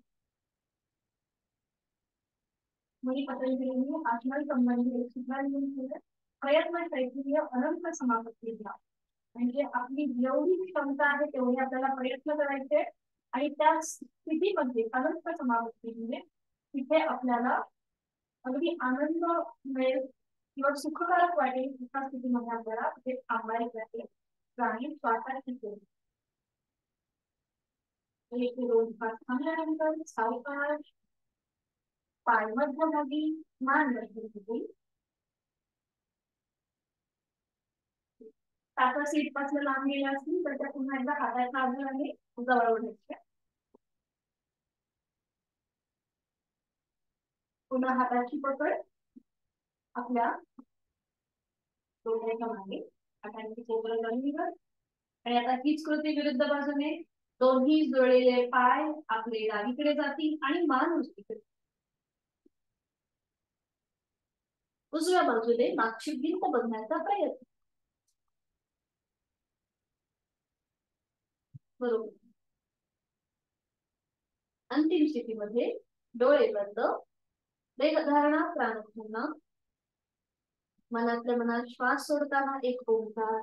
मुनी पतंजलींनी आत्मा संबंधी एक सूत्र लिहून ठेवलं. प्रयत्न शैथिल्य अनंत समापत्ती घ्या. म्हणजे आपली जेवढी क्षमता आहे तेवढे आपल्याला प्रयत्न करायचे. आणि त्या स्थितीमध्ये अनंत समापत्ती म्हणजे तिथे आपल्याला अगदी आनंद मिळेल किंवा सुखकारक वाटेल. त्या स्थितीमध्ये आपल्याला ते थांबायचं आहे. प्राणी श्वासाची केली. एक ते दोन तास थांबल्यानंतर सावकाश पाय मध्यभागी, मान मध्यभागी. टाचा सीट पासून लांब गेला असतील तर त्या पुन्हा एकदा हाताच्या बाजूने जवळ ओढायच्या. पुन्हा हाताची पकड आपल्या डोक्याच्या मागे, हातांची कोपरं जमिनीवर. आणि आता हीच कृती विरुद्ध बाजूने. दोन्ही जुळलेले पाय आपले डावीकडे जातील आणि मान उजवीकडे. उजव्या बाजूने मागची भिंत बघण्याचा प्रयत्न. बरोबर. अंतिम स्थितीमध्ये डोळे बंद, देहधारणा प्राणायाम. मनातल्या मनात श्वास सोडताना एक ओंकार.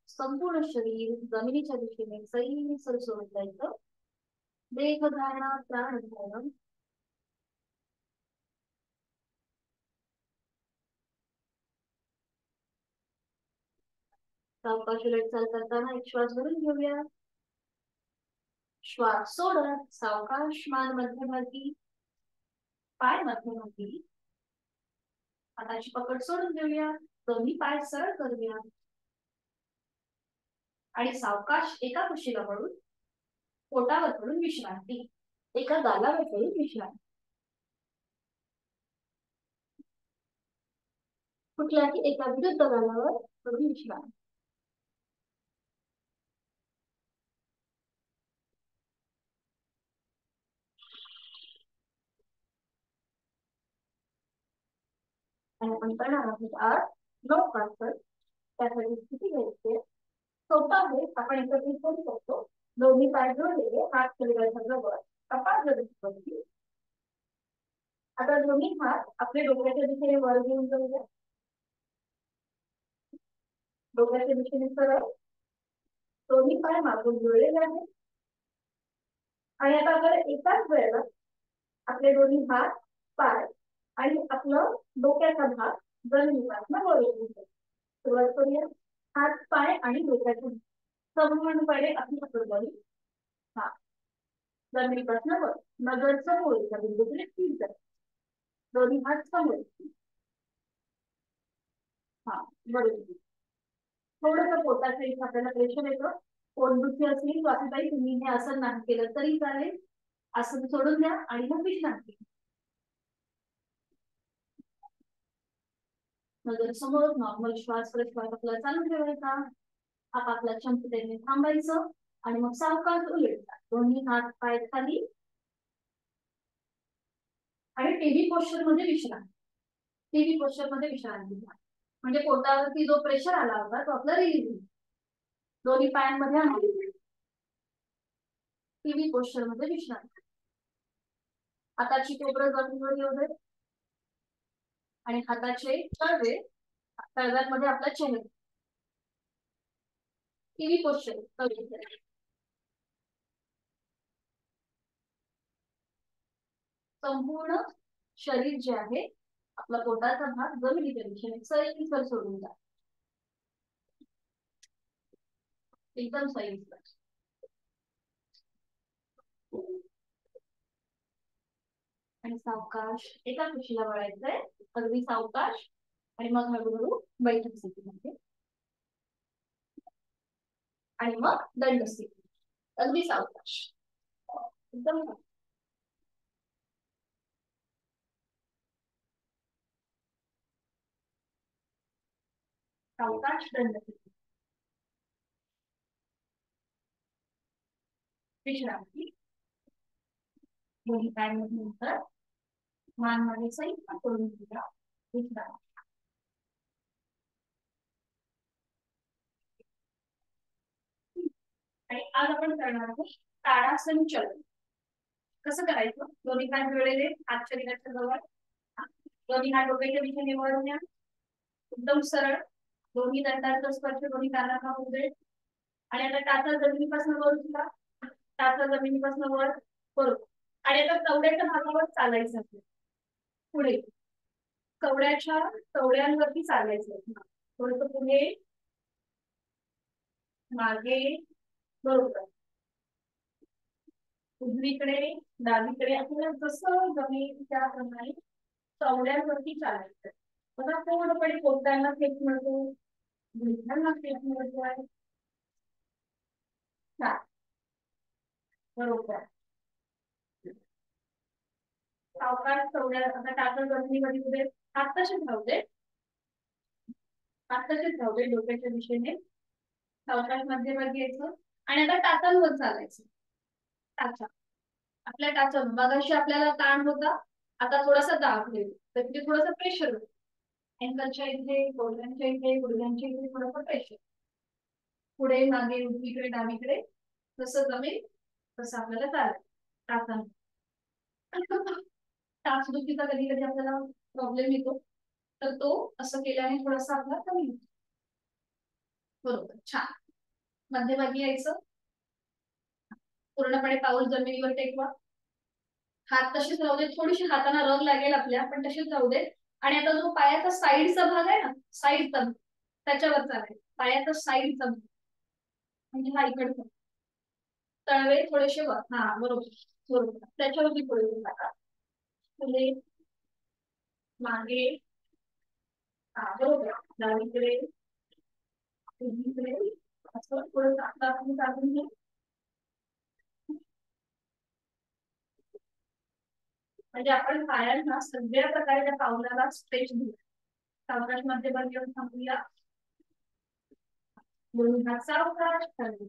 संपूर्ण शरीर जमिनीच्या दिशेने सैल सोडून जायचं. देहधारणा प्राणायाम. सावकाश उलटचाल करताना एक श्वास भरून घेऊया. श्वास सोडत सावकाश मान मध्यभागी, पाय मध्यभागी. हाताची पकड सोडून देऊया. दोन्ही पाय सरळ करूया. आणि सावकाश एका कुशीला वळून पोटावर पडून विश्रांती. एका गालावर पडून विश्रांती. कुठल्याही एका विरुद्ध गालावर पडून विश्रांती. आणि आपण करणार आहोत आज नौकासन. त्यासाठी स्थिती घ्यायची सोपा आहे. आपण एकत्रित करू शकतो. दोन्ही पाय जोडलेले, हात शरीराच्या जवळ, कपाळ जमिनीवरती. आता दोन्ही हात आपले डोक्याच्या दिशेने वर घेऊन जाऊया. डोक्याच्या दिशेने सरळ. दोन्ही पाय मागून जुळलेले आहेत. आणि आता आपल्याला एकाच वेळेला आपले दोन्ही हात पाय आणि आपलं डोक्याचा भाग जमिनीपासून वर उचलून घ्यायचा. सुरुवात करूया. हात पाय आणि डोक्याचा संपूर्णपणे आपली upper body हा जमिनीपासून वर नजर समोरच्या बिंदूकडे स्थिर करा. दोन्ही हात समोर हा बरोबर. थोडंसं पोटाच्या इथे आपल्याला प्रेशर येतं. पोटदुखी असली स्वातीताई तुम्ही हे आसन नाही केलं तरी चालेल. आसन सोडून द्या आणि मग विश्रांती. नजर समोर नॉर्मल श्वास प्रश्वास आपला चालू ठेवायचा. आपापल्या क्षमतेने थांबायचं आणि मग सावकाश उलटायचा. दोन्ही हात पाय खाली आणि टीव्ही पोस्चर मध्ये विश्रांती. टीव्ही पोस्चर मध्ये विश्रांती घ्या. म्हणजे पोटावरती जो प्रेशर आला होता तो आपला रिलीज होईल. दोन्ही पायांमध्ये आणि टीव्ही पोस्चर मध्ये विश्रांती. हाताची कोपरं जमिनीवर येऊ दे आणि हाताचे तळवे तळव्यांमध्ये आपला चेहरा. टीव्ही पोस्चर संपूर्ण शरीर जे आहे आपला पोटाचा भाग जमिनीच्या दिशेने सैल सोडून जा. एकदम सैल. आणि सावकाश एका कुशीला वळायचंय. अगदी सावकाश आणि मग हळूहळू बैठक स्थितीमध्ये आणि मग दंड स्थिती. अगदी सावकाश एकदम सावकाश दंड स्थिती. विश्रांती. दोन्ही पायांमध्ये नंतर मान मध्ये सैल करून घ्या. विश्रांती. आणि आज आपण करणार आहोत ताडासन चलन. कसं करायचं? दोन्ही पाय जोडलेले हात शरीराच्या जवळ. दोन्ही हात डोक्याच्या दिशेने वळून द्या. एकदम सरळ. दोन्ही दंडाचा स्पर्श दोन्ही कानाला होऊ दे. आणि आता टाचा जमिनीपासून वर उचला. टाचा जमिनीपासून वर करू. आणि आता कवड्याच्या भागावर चालायचं. पुढे कवड्याच्या कवड्यांवरती चालायचं. थोडंसं पुढे मागे बरोबर. उजवीकडे डावीकडे आपल्याला जसं जमेल त्याप्रमाणे कवड्यांवरती चालायचं. बघा पूर्णपणे पोटाला फेक मिळतो. गुडघ्यांना फेक मिळतो आहे. बरोबर. सावकाश कवड्या आता टाचा जमिनीमध्ये पुढे हात तसेच राहू दे. हात तसेच राहू दे डोक्याच्या दिशेने. सावकाश मध्यभागी यायचं आणि आता टाचांवर चालायचं. टाचा आपल्या टाचा मगाशी आपल्याला ताण होता. आता थोडासा दाब होईल तर तिथे थोडंसं प्रेशर होईल. अँकलच्या इथे गोल्ड्यांच्या इथे गुडघ्यांच्या इथे थोडंसं प्रेशर. पुढे मागे उजवीकडे डावीकडे जसं जमेल तसं आपल्याला चालेल. टाचा टाचदुखीचा कधी कधी आपल्याला प्रॉब्लेम येतो तर तो असं केल्याने थोडासा आपला कमी होतो. बरोबर. छान. मध्यभागी यायचं. पूर्णपणे पाऊल जमिनीवर टेकवा. हात तसेच राहू दे. थोडीशी हाताला रग लागेल आपल्या पण तसेच राहू दे. आणि आता जो पायाचा साईडचा भाग आहे ना साईडचा त्याच्यावर चालेल. पायाचा साईडचा भाग म्हणजे हा इकडचा तळवे थोडेसे वर. हा बरोबर बरोबर. त्याच्यावरती थोडे टाका. पुढे मागे हा बरोबर. डावीकडे उजवीकडे असं थोडं आपण काढून घ्या. म्हणजे आपण पायांना सगळ्या प्रकारच्या पावलाला स्ट्रेच देऊ. सावकाश मध्यभागी येऊन थांबूया. दोन्ही हात सावकाश खाली.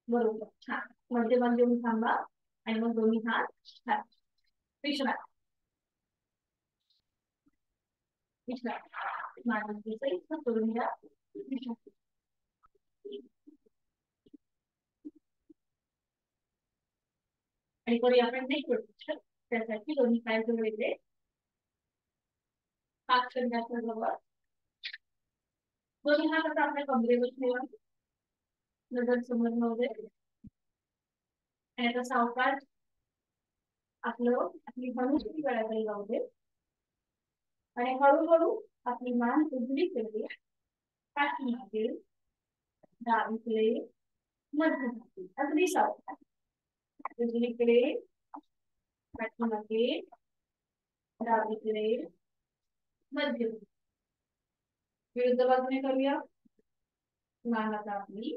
बरोबर. छान. मध्यभागी येऊन थांबा आणि मग दोन्ही हात खाली. विश्रांती. विश्रांती. मानसीचा इतकं करून घ्या. विश्रांती. आणि करूया आपण नेक रोटेशन. त्यासाठी दोन्ही पाय जोडले. हात शरीराच्या जवळ. दोन्ही हात आता आपल्या कमरेवर ठेवा. नजर समोर नव्हते आणि आता सावकाश आपली मनुष्य गळ्याकडे जाऊ दे आणि हळूहळू आपली मान उजवीकडे पाठीमागे डावीकडे मध्यभागी अगदी सावकाश उजवीकडे पाठीमागे डावीकडे मध्यभागी विरुद्ध बाजूने करूया मान आता आपली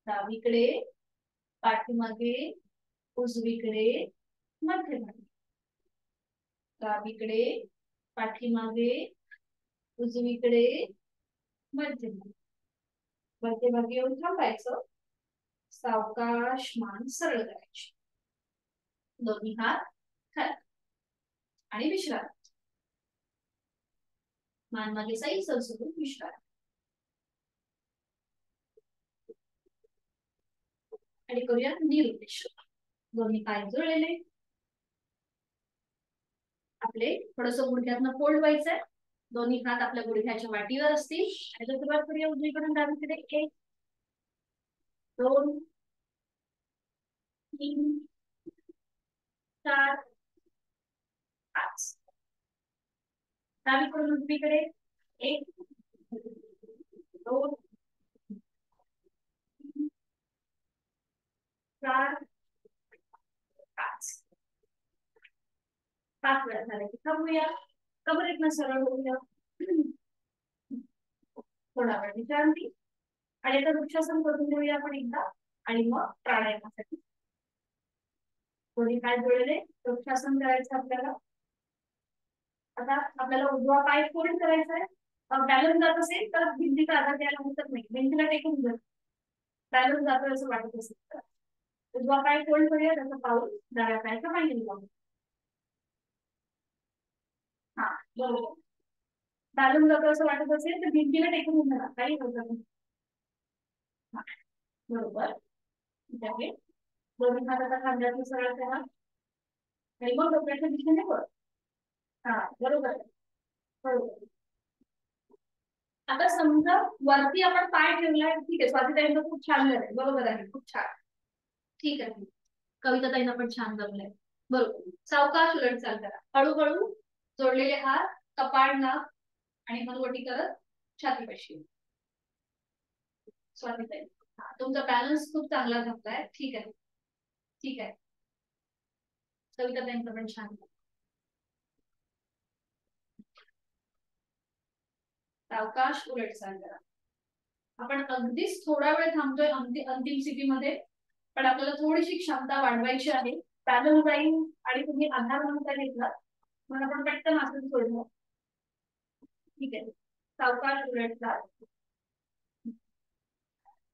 डावीकडे पाठीमागे उजवीकडे मध्यभागी डावीकडे पाठीमागे उजवीकडे मध्यभागी मध्यभागी येऊन थांबायचं सावकाश मान सरळ करायची दोन्ही हात खाली आणि विश्रांती मान मागे सैल सरसरून विश्रांती आणि करूया निरोटेशन दोन्ही पाय जुळलेले आपले थोडस गुडघ्यातनं फोल्ड व्हायचंय दोन्ही हात आपल्या गुडघ्याच्या वाटीवर असतील आणि सुरुवात करूया उजवीकडून डावीकडे 1 2 3 4 5 डावीकडून उजवीकडे 1 2 4 5 5 वेळा झाले की थांबूया कमर एकनं सरळ होऊया थोडा वेळ विश्रांती आणि आता वृक्षासन करून घेऊया आपण एकदा आणि मग प्राणायामासाठी दोन्ही पाय जोडलेले वृक्षासन करायचं आपल्याला आता आपल्याला उजवा पाय फोल्ड करायचा आहे बॅलन्स जात असेल तर भिंतीचा आधार द्यायला हरकत नाही भिंतीला टेकून जात बॅलन्स जातोय असं वाटत असेल तर उजवा पाय फोल्ड करूया त्याचं पाऊल डाव्या पायाच्या मागे जाऊ हा बरोबर बॅलन्स जातो असं वाटत असेल तर भिंतीला टेकून जाणार काही होत नाही बरोबर ठीक आहे दोन्ही हात आता खांद्यातून सरळ करा आणि मग डोक्याच्या दिशेने वर हा बरोबर बरोबर आता समजा वरती आपण पाय ठेवलाय ठीक आहे स्वातीताईंना खूप छान झालंय बरोबर आहे खूप छान ठीक आहे कविताताईंना पण छान जमलंय बरोबर सावकाश उलट चाल करा हळूहळू जोडलेले हात कपाळ नाक आणि मनवटी करत छातीपाशी स्वातीताई तुमचा बॅलन्स खूप चांगला जमलाय ठीक आहे ठीक आहे कविताताईंचं पण छान सावकाश उलट चाल करा आपण अगदीच थोडा वेळ थांबतोय अंतिम स्थितीमध्ये पण आपल्याला थोडीशी क्षमता वाढवायची आहे पॅनल जाईल आणि तुम्ही आधार म्हणून घेतला मग आपण पटकन आसन सोडलं ठीक आहे सावकाश उलट चाल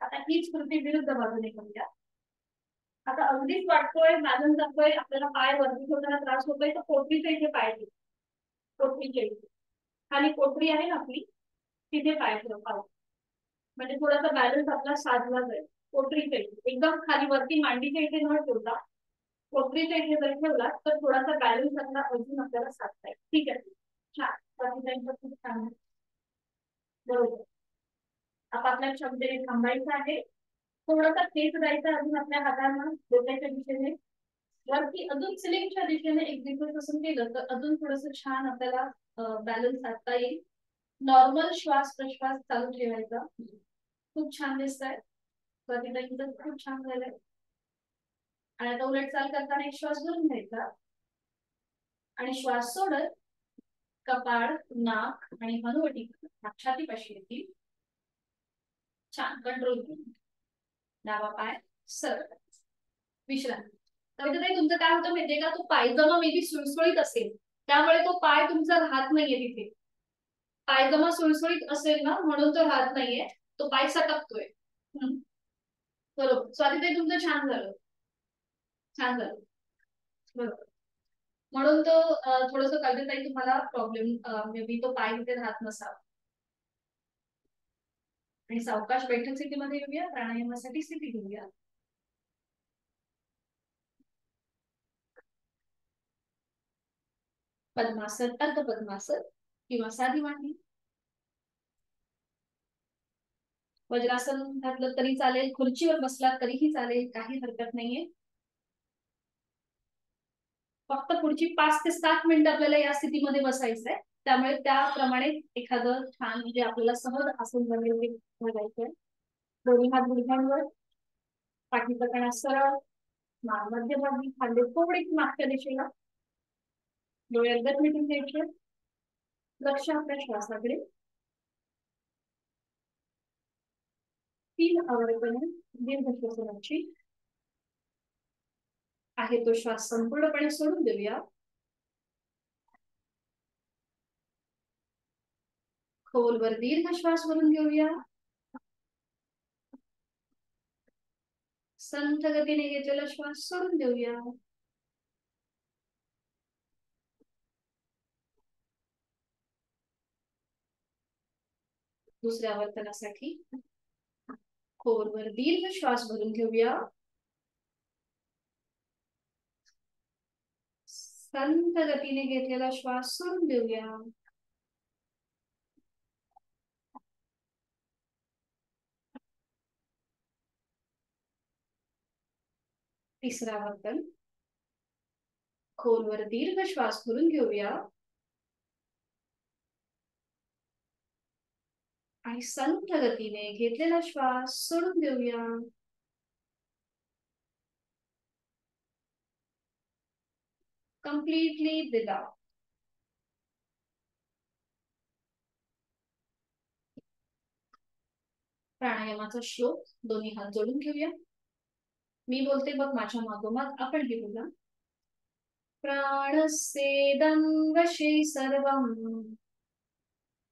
आता हीच कृती विरुद्ध बाजूने करूया आता अगदीच वाटतोय बॅलन्स जातोय आपल्याला पाय वरती ठेवताना त्रास होतोय तर पोटरीच्या इथे पाय ठेव पोटरीच्या इथे खाली पोटरी आहे ना आपली तिथे पाय ठेव पाय म्हणजे थोडासा बॅलन्स आपला साधला जाईल पोटरीच्या इथे एकदम खाली वरती मांडीच्या इथे न ठेवता पोटरीच्या इथे जर ठेवला तर थोडासा बॅलन्स आपला अजून आपल्याला साधता येईल ठीक आहे छान खूप छान बरोबर आपापल्या क्षमतेने थांबायचं आहे थोडासा खेच द्यायचा अजून आपल्या हातांना डोक्याच्या दिशेने वरती अजून सिलिंगच्या दिशेने एक दिवसापासून केलं तर अजून थोडस छान आपल्याला बॅलन्स साधता येईल नॉर्मल श्वास प्रश्वास चालू ठेवायचा खूप छान दिसत आहे प्रतिदान खूप छान झालंय आणि आता उलट चाल करताना एक श्वास भरून घ्यायचा आणि श्वास सोडत कपाळ नाक आणि हनुवटी छातीपाशी येतील छान कंट्रोल करून डावा पाय सरळ विश्रांती कविताताई तुमचं काय होतं माहितीये का तो पायजमा मे बी सुळसुळीत असेल त्यामुळे तो पाय तुमचा राहत नाहीये तिथे पायजमा सुळसुळीत असेल ना म्हणून तो राहत नाहीये तो पाय सटकतोय बरोबर स्वातीताई तुमचं छान झालं छान झालं बरोबर म्हणून तो थोडस कविताताई तुम्हाला प्रॉब्लेम मे बी तो पाय तिथे राहत नसावा आणि सावकाश बैठक स्थितीमध्ये येऊया प्राणायामासाठी स्थिती घेऊया पद्मासन अर्ध पद्मासन किंवा साधी मांडी वज्रासन घातलं तरी चालेल, खुर्चीवर बसलात तरीही चालेल, काही हरकत नाहीये. फक्त पुढची 5 ते 7 मिनिटं आपल्याला या स्थितीमध्ये बसायचंय, त्यामुळे त्याप्रमाणे एखादं छान म्हणजे आपल्याला सहज आसन बघायचंय. दोन्ही हात गुडघ्यांवर, पाठीचा कणा सरळ, मध्यभागी खांदे थोडे मागच्या दिशेला, डोळे एकदम मिटून घ्यायचे, लक्ष आपल्या श्वासाकडे. 3 आवडपणे दीर्घ श्वसनाची आहे तो श्वास संपूर्णपणे सोडून देऊया. खोलवर दीर्घ श्वास भरून घेऊया. संथ गतीने घेतलेला श्वास सोडून देऊया. दुसऱ्या वर्तनासाठी खोलवर दीर्घ श्वास भरून घेऊया. संथ गतीने घेतलेला श्वास सोडून देऊया. तिसरा वर्तन खोलवर दीर्घ श्वास भरून घेऊया आणि संथ गतीने घेतलेला श्वास सोडून देऊया. Completely breathe out. प्राणायामाचा श्लोक दोन्ही हात जोडून घेऊया. मी बोलते बघ माझ्या मागोमाग आपण हे बोला. प्राणस्येदं वशे सर्वं,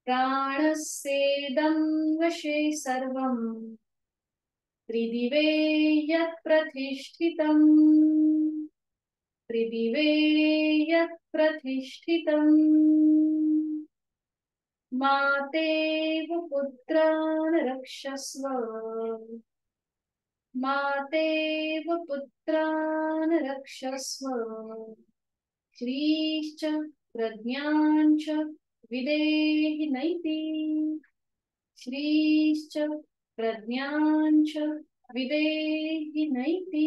प्राणस्येदं वशे सर्वं, त्रिदिवे यत् प्रतिष्ठितम्, त्रिदिवे यत् प्रतिष्ठितम्, मातेव पुत्रान् रक्षस्व, मातेव पुत्रान् रक्षस्व, श्रीश्च प्रज्ञाञ्च विदेहि नैति, श्रीश्च प्रज्ञाञ्च विदेहि नैति.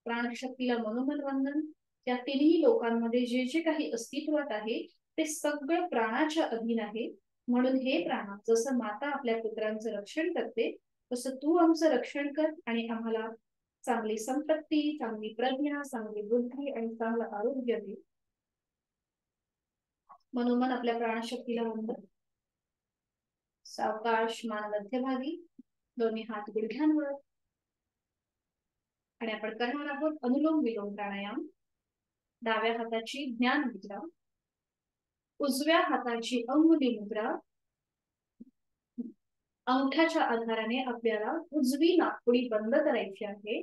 प्राणशक्तीला मनोमन वंदन. त्या तिन्ही लोकांमध्ये जे जे काही अस्तित्वात आहे ते सगळं प्राणाच्या अधीन आहे. म्हणून हे प्राणा, जसं माता आपल्या पुत्रांचं रक्षण करते तसं तू आमचं रक्षण कर आणि आम्हाला चांगली संपत्ती, चांगली प्रज्ञा, चांगली बुद्धी आणि चांगलं आरोग्य दे. मनोमन आपल्या प्राणशक्तीला वंदन. सावकाश मान मध्यभागी, दोन्ही हात गुडघ्यांवर आणि आपण करणार आहोत अनुलोम विलोम प्राणायाम. डाव्या हाताची ज्ञान मुद्रा, उजव्या हाताची अंगुली मुद्रा. अंगठ्याच्या आधाराने आपल्याला उजवी नाकपुडी बंद करायची आहे.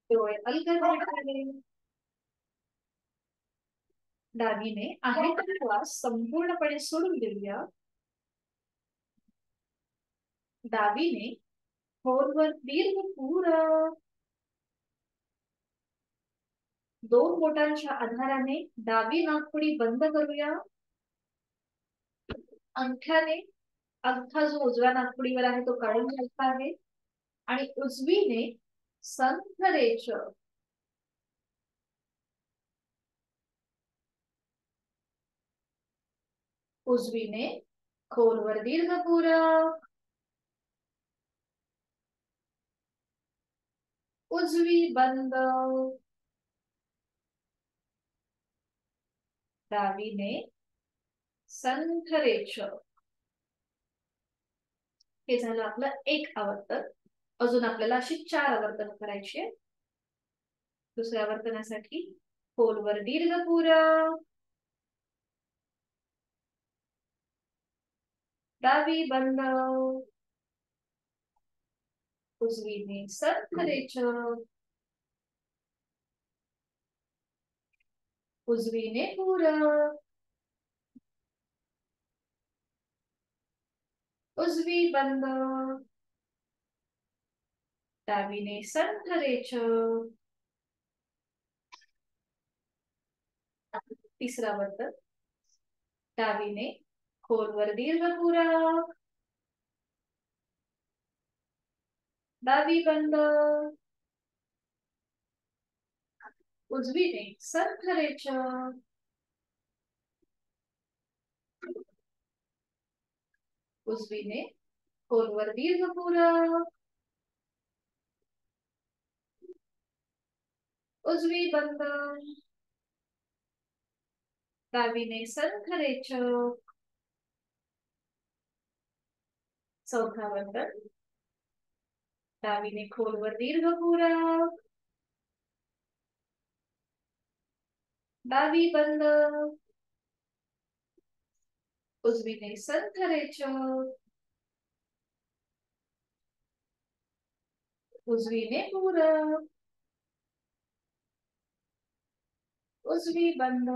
डोळे अलगद मिटावे. डावीने आहे तो श्वास संपूर्णपणे सोडून देऊया. डावीने खोलवर दीर्घ पूरक. 2 बोटांच्या आधाराने डावी नाकपुडी बंद करूया. अंगठ्याने अंगठा जो उजव्या नाकपुडीवर आहे तो काढून घ्यायचा आहे आणि उजवीने संथरेच उजवीने खोलवर दीर्घ पूरक. उजवी बंद. डावीने संथरेच. हे झालं आपलं एक आवर्तन. अजून आपल्याला अशी 4 आवर्तन करायची आहे. दुसऱ्या आवर्तनासाठी खोलवर दीर्घ पूरक. डावी बंद. उजवीने संथरेच. उजवीने पूरक. उजवी बंद. डावीने संथरेच. तिसरा वर्तन. डावीने खोलवर दीर्घ पुरव. डावी बंद. उजवीने सरळ रेचक. उजवीने खोलवर दीर्घ पुरव. उजवी बंद. डावीने सरळ रेचक. चौथा बंधन. डावीने खोलवर दीर्घ पुरव. डावी बंद. उजवीने सरळ रेचक. उजवीने पुरव. उजवी बंद.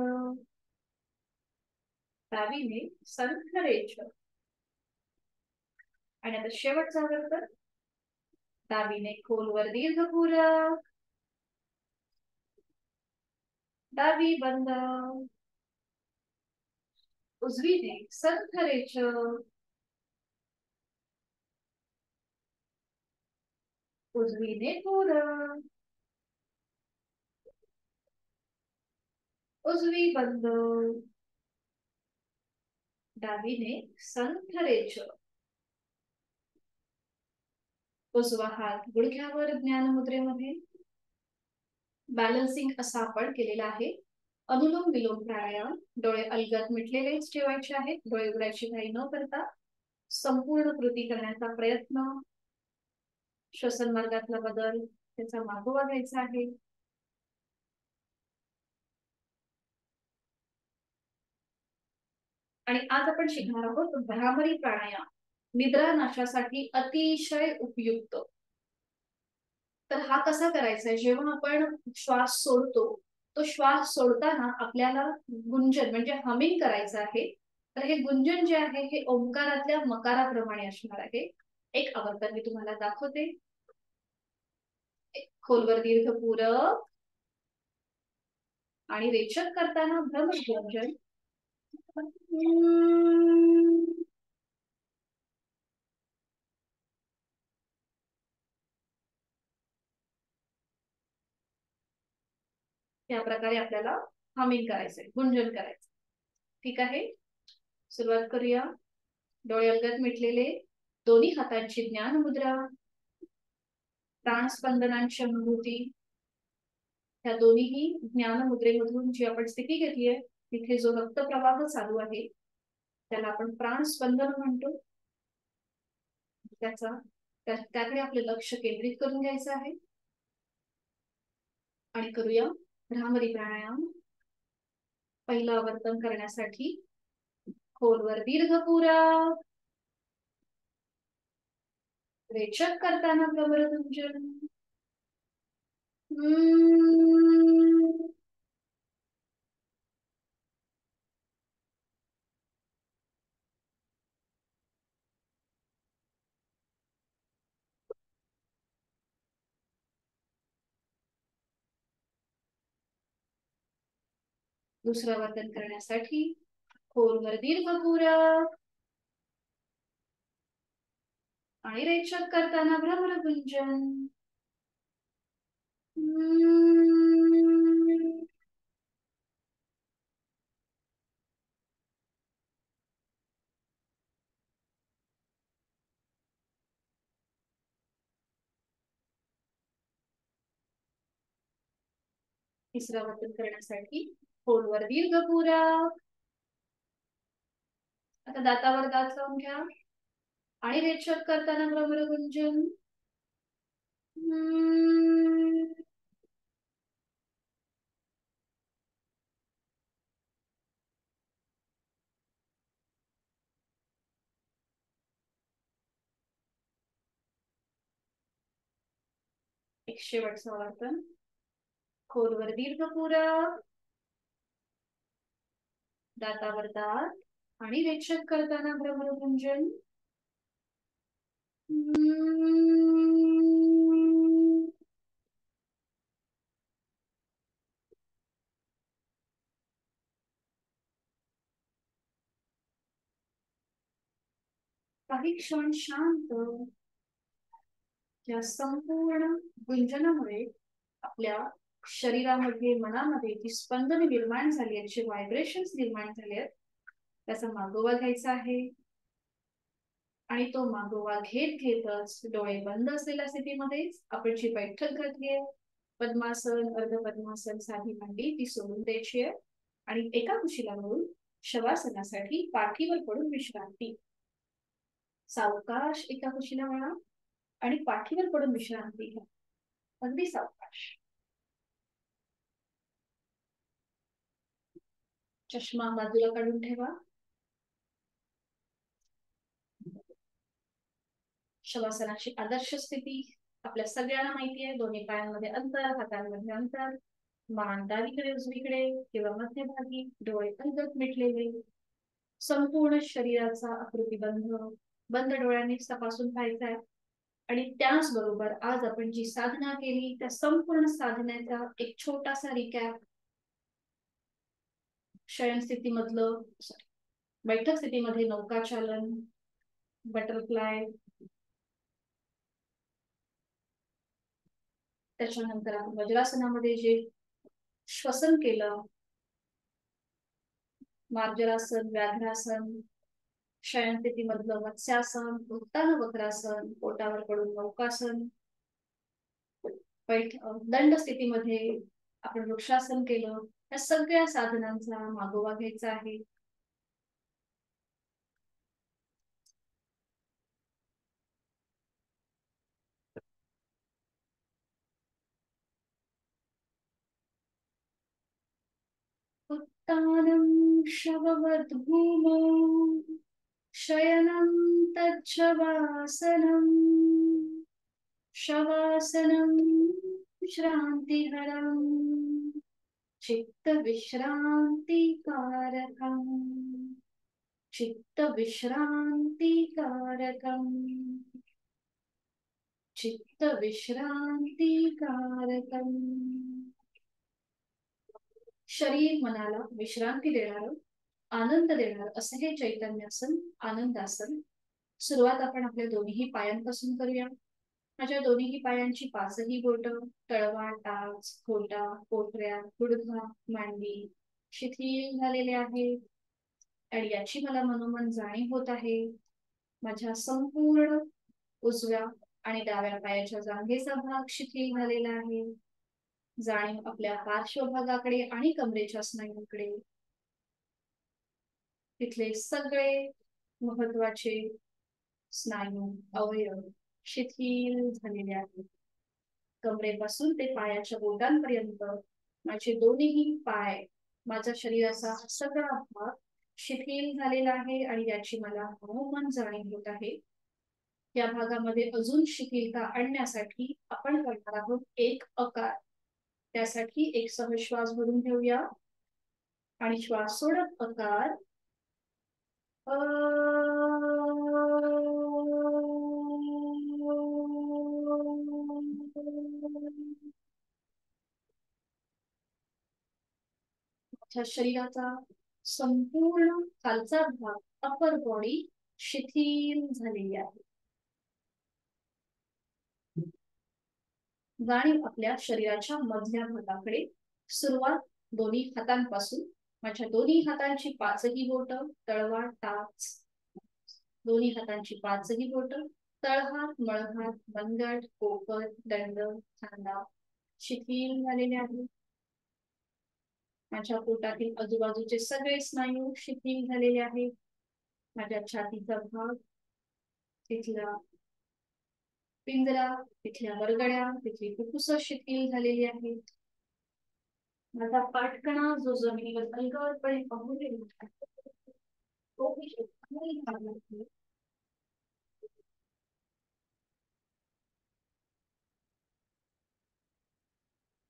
डावीने सरळ रेचक. आणि आता शेवटचा बंधन. डावीने खोलवर दीर्घ पुरव. डावी बंद. उजवीने सरळ रेचक. उजवीने पुरव. उजवी बंद. डावीने सरळ रेचक. उजवा हात गुडघ्यावर ज्ञानमुद्रेमध्ये. बॅलन्सिंग असा आपण केलेला आहे. अनुलोम विलोम प्राणायाम. डोळे अलगद मिटलेलेच ठेवायचे आहेत. डोळे उघडायची घाई न करता संपूर्ण कृती करण्याचा प्रयत्न. श्वसन मार्गातला बदल त्याचा मागोवा घ्यायचा आहे. आणि आज आपण शिकणार आहोत भ्रामरी प्राणायाम. निद्रा नाशासाठी अतिशय उपयुक्त. तर हा कसा करायचा आहे. जेव्हा आपण श्वास सोडतो तो श्वास सोडताना आपल्याला गुंजन म्हणजे हमिंग करायचं आहे. तर हे गुंजन जे आहे हे ओंकारातल्या मकाराप्रमाणे असणार आहे. एक आवर्तन मी तुम्हाला दाखवते. खोलवर दीर्घ पूरक आणि रेचक करताना भ्रमर या प्रकारे आपल्याला हमिंग करायचंय. गुंजन करायचं. ठीक आहे. सुरुवात करूया. डोळे अलगद मिटलेले. दोन्ही हातांची ज्ञान मुद्रा. प्राणस्पंदनांची अनुभूती. या दोन्ही ज्ञान मुद्रेमधून जी आपण स्थिती घेतलीये तिथे जो रक्तप्रवाह चालू आहे त्याला आपण प्राणस्पंदन म्हणतो. त्याकडे आपले लक्ष केंद्रित करून घ्यायचं आहे. आणि करूया भ्रामरी प्राणायाम. पहिलं आवर्तन करण्यासाठी खोलवर दीर्घ पुरव. रेचक करताना भ्रमर गुंजन. दुसरं आवर्तन करण्यासाठी खोलवर दीर्घ पुरव. आणि रेचक करताना भ्रमर गुंजन. तिसरं आवर्तन करण्यासाठी खोलवर दीर्घ पुरव. आता दातावर दात लावून घ्या. आणि रेचक करताना भ्रमर गुंजन. एक शेवटचं आवर्तन. खोलवर दीर्घ पुरव. दातावर दात. आणि रेचक करताना भ्रमर गुंजन. काही क्षण शांत. या संपूर्ण गुंजनामुळे आपल्या शरीरामध्ये मनामध्ये जी स्पंदने निर्माण झाली आहेत, जे व्हायब्रेशन्स निर्माण झाले आहेत, त्याचा मागोवा घ्यायचा आहे. आणि तो मागोवा घेत घेतच डोळे बंद असलेल्या स्थितीमध्येच आपण जी बैठक घातली आहे, पद्मासन, अर्ध पद्मासन, साधी मांडी, ती सोडून द्यायची आहे आणि एका कुशीला वळून शवासनासाठी पाठीवर पडून विश्रांती. सावकाश एका कुशीला वळा आणि पाठीवर पडून विश्रांती घ्या. अगदी सावकाश. चष्मा बाजूला काढून ठेवा. शवासनाची आदर्श स्थिती आपल्या सगळ्यांना माहिती आहे. दोन्ही पायांमध्ये अंतर, हातांमध्ये अंतर, मान डावीकडे उजवीकडे किंवा मध्यभागी, डोळे अलगद मिटलेले, संपूर्ण शरीराचा आकृतीबंध बंद डोळ्यांनी तपासून पाहायचा आहे. आणि त्याचबरोबर आज आपण जी साधना केली त्या संपूर्ण साधनेचा एक छोटासा रिकॅप. शयन स्थितीमधलं बैठक स्थितीमध्ये नौकाचालन, बटरफ्लाय, त्याच्यानंतर आपण वज्रासनामध्ये जे श्वसन केलं, मार्जरासन, व्याघ्रासन, शयन स्थितीमधलं मत्स्यासन, उत्तान वक्रासन, पोटावर पडून नौकासन, दंड स्थितीमध्ये आपण वृक्षासन केलं. या सगळ्या साधनांचा मागोवा घ्यायचा आहे. उत्तानं शववद्भूमौ शयनं तच्छवासनम् शवासनं श्रान्तिहरम् चित्तविश्रान्तिकारकम् चित्तविश्रान्तिकारकम् चित्तविश्रान्तिकारकम्. शरीर मनाला विश्रांती देणारं, आनंद देणारं असं हे चैतन्यासन, आनंदासन. सुरुवात आपण आपल्या दोन्ही पायांपासून करूया. माझ्या दोन्ही पायांची पाचही बोट, तळवा, टाच, घोटा, पोटऱ्या, गुडघा, मांडी शिथिल झालेले आहेत आणि याची मला मनोमन जाणीव होत आहे. माझ्या संपूर्ण उजव्या आणि डाव्या पायाच्या जांघेचा भाग शिथिल झालेला आहे. जाणीव आपल्या पार्श्वभागाकडे आणि कमरेच्या स्नायूंकडे. तिथले सगळे महत्वाचे स्नायू, अवयव शिथिल झालेले आहेत. कमरेपासून ते पायाच्या बोटांपर्यंत माझे दोन्ही पाय, माझ्या शरीराचा सगळा भाग शिथिल झालेला आहे आणि याची मला मनोमन जाणीव होत आहे. या भागामध्ये अजून शिथिलता आणण्यासाठी आपण करणार आहोत एक अकार. त्यासाठी एक सहज श्वास भरून घेऊया आणि श्वास सोडत अकार शरीराचा संपूर्ण खालचा भाग, अपर बॉडी शिथिल झालेली आहे. जाणीव आपल्या शरीराच्या मधल्या भागाकडे. सुरुवात दोन्ही हातांपासून. माझ्या दोन्ही हातांची पाचही बोट, तळवा, टाच, दोन्ही हातांची पाचही बोट, तळहात, मळहात, मनगट, पोपट, दंड, खांदा शिथिल झालेले आहेत. माझ्या पोटातील आजूबाजूचे सगळे स्नायू शिथिल झालेले आहेत. माझ्या छातीचा भाग, तिथला पिंजरा, तिथल्या वरगड्या, तिथली फुफ्फुस शिथिल झालेली आहेत. माझा पाठकणा जो जमिनीवर अलगदपणे पाहून तोही शिथिल झाला आहे.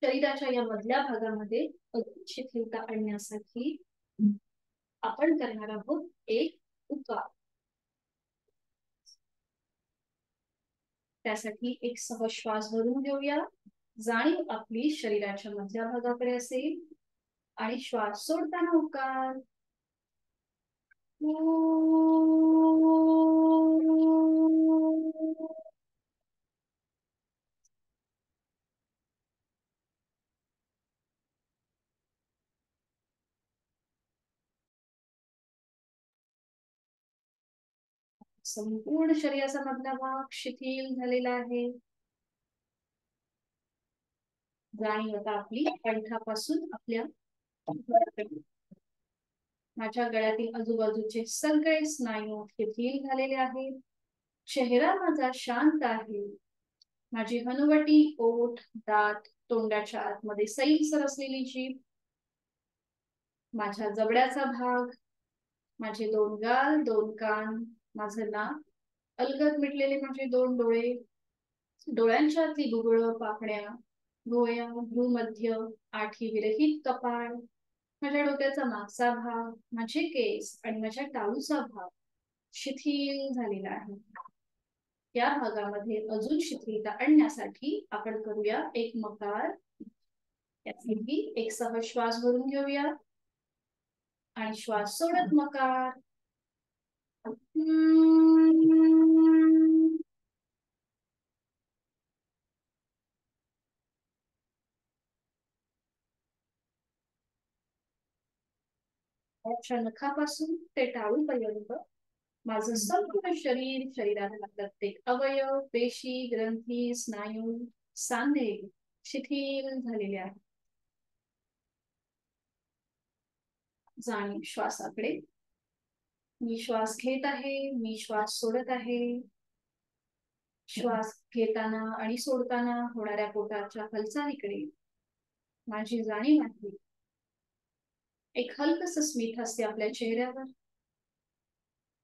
शरीराच्या या मधल्या भागामध्ये अजून शिथिलता आणण्यासाठी आपण करणार आहोत एक उकार. त्यासाठी एक सहज श्वास भरून घेऊया. जाणीव आपली शरीराच्या मधल्या भागाकडे असेल आणि श्वास सोडताना उकार. संपूर्ण शरीराचा मधला भाग शिथिल झालेला आहे. जाणीव आता आपली कंठापासून आपल्या माझ्या गळ्यातील आजूबाजूचे सगळे स्नायू शिथिल झालेले आहेत. चेहरा माझा शांत आहे. माझी हनुवटी, ओठ, दात, तोंडाच्या आतमध्ये सैलसर असलेली जीभ, माझ्या जबड्याचा भाग, माझे 2 गाल, 2 कान, माझं नाक, अलगद मिटलेले माझे 2 डोळे, डोळ्यांच्या आतली बुबुळ, पापण्या, भोया, भ्रूमध्य, आठी विरहित कपाळ, माझ्या डोक्याचा मागचा भाग, माझे केस आणि माझ्या टाळूचा भाग शिथिल झालेला आहे. या भागामध्ये अजून शिथिलता आणण्यासाठी आपण करूया एक मकार. यासाठी एक सहज श्वास भरून घेऊया आणि श्वास सोडत मकार. नखापासून ते टाळूपर्यंत माझं संपूर्ण शरीर, शरीरातला प्रत्येक अवयव, पेशी, ग्रंथी, स्नायू, सांधे शिथिल झालेले आहेत. जाणीव श्वासाकडे. मी श्वास घेत आहे, मी श्वास सोडत आहे. श्वास घेताना आणि सोडताना होणाऱ्या पोटाच्या हालचालीकडे माझी जाणीव आहे. एक हलकस स्मित हास्य आपल्या चेहऱ्यावर.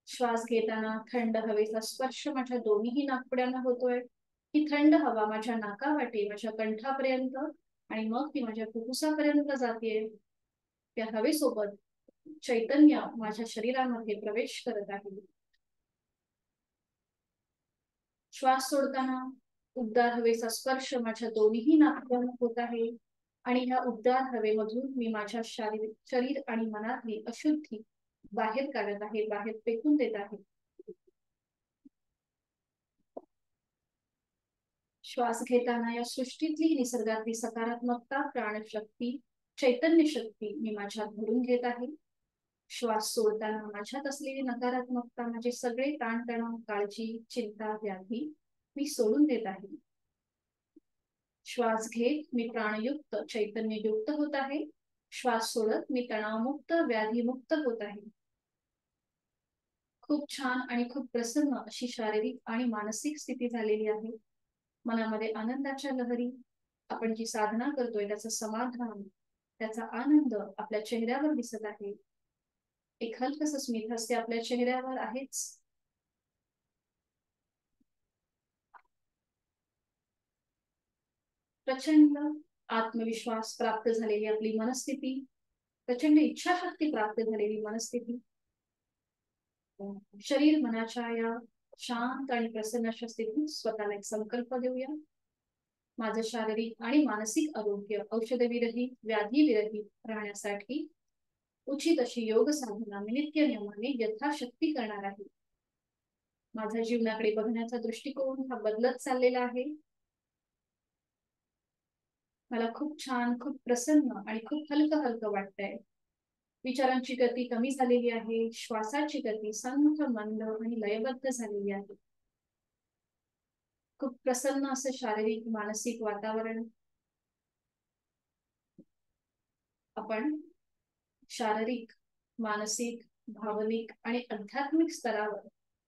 श्वास घेताना थंड हवेचा स्पर्श माझ्या दोन्ही नाकपुड्यांना होतोय. ही थंड हवा माझ्या नाकावाटे, माझ्या कंठापर्यंत आणि मग ती माझ्या फुफ्फुसापर्यंत जाते. त्या हवेसोबत चैतन्य माझ्या शरीरामध्ये प्रवेश करत आहे. श्वास सोडताना उबदार हवेचा स्पर्श माझ्या दोन्ही नाकांना होत आहे आणि ह्या उबदार हवेमधून मी माझ्या शरीर आणि मनातली अशुद्धी बाहेर काढत आहे, बाहेर फेकून देत आहे. श्वास घेताना या सृष्टीतली निसर्गातली सकारात्मकता, प्राणशक्ती, चैतन्य शक्ती मी माझ्यात भरून घेत आहे. श्वास सोडताना माझ्यात असलेली नकारात्मकता, माझे सगळे ताणतणाव, काळजी, चिंता, व्याधी मी सोडून देत आहे. श्वास घेत मी प्राणयुक्त, चैतन्ययुक्त होत आहे. श्वास सोडत मी तणावमुक्त, व्याधीमुक्त होत आहे. खूप छान आणि खूप प्रसन्न अशी शारीरिक आणि मानसिक स्थिती झालेली आहे. मनामध्ये आनंदाच्या लहरी, आपण जी साधना करतोय त्याचं समाधान, त्याचा आनंद आपल्या चेहऱ्यावर दिसत आहे. एक हलकस स्मित हास्य आपल्या चेहऱ्यावर आहेच. प्रचंड आत्मविश्वास प्राप्त झालेली आपली मनस्थिती, प्रचंड इच्छाशक्ती प्राप्त झालेली मनस्थिती. शरीर मनाच्या या शांत आणि प्रसन्न अशा स्थितीत स्वतःला एक संकल्प देऊया. माझं शारीरिक आणि मानसिक आरोग्य औषधविरहित, व्याधीविरहित राहण्यासाठी उचित अशी योग साधना मी नित्यनियमाने यथाशक्ती करणार आहे. माझ्या जीवनाकडे बघण्याचा दृष्टिकोन हा बदलत चाललेला आहे. मला खूप छान, खूप प्रसन्न आणि खूप हलकं हलकं वाटतंय. विचारांची गती कमी झालेली आहे. श्वासाची गती संथ, मंद आणि लयबद्ध झालेली आहे. खूप प्रसन्न असं शारीरिक, मानसिक वातावरण. आपण शारीरिक, मानसिक, भावनिक आणि आध्यात्मिक स्तरावर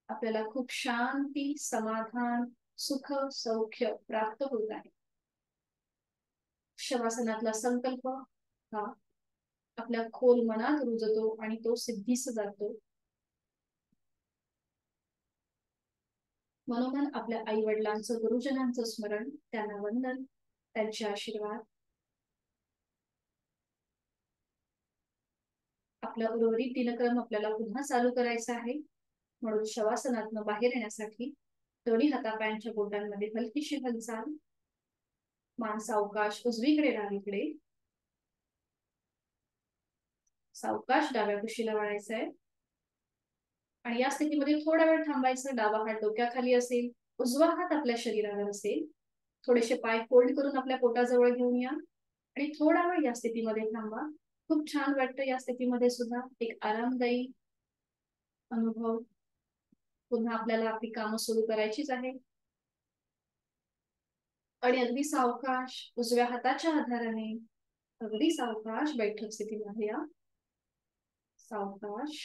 आपल्याला खूप शांती, समाधान, सुख, सौख्य प्राप्त होत आहे. शवासनातला संकल्प हा आपल्या खोल मनात रुजतो आणि तो सिद्धीस जातो. मनोमन आपल्या आई वडिलांचं, गुरुजनांचं स्मरण, त्यांना वंदन, त्यांचे आशीर्वाद. आपला उर्वरित दिनक्रम आपल्याला पुन्हा चालू करायचा आहे. म्हणून शवासनातनं बाहेर येण्यासाठी दोन्ही हातापायांच्या बोटांमध्ये हलकीशी हालचाल. मान सावकाश उजवीकडे डावीकडे, सावकाश डाव्या कुशीला वळायचं आहे आणि या स्थितीमध्ये थोडा वेळ थांबायचं. डावा हात डोक्याखाली असेल, उजवा हात आपल्या शरीरावर असेल. थोडेसे पाय फोल्ड करून आपल्या पोटाजवळ घेऊन या आणि थोडा वेळ या स्थितीमध्ये थांबा. खूप छान वाटतं या स्थितीमध्ये सुद्धा. एक आरामदायी अनुभव पुन्हा आपल्याला आपली कामं सुरू करायचीच आहे. आणि अगदी सावकाश उजव्या हाताच्या आधाराने अगदी सावकाश बैठक स्थितीमध्ये या. सावकाश.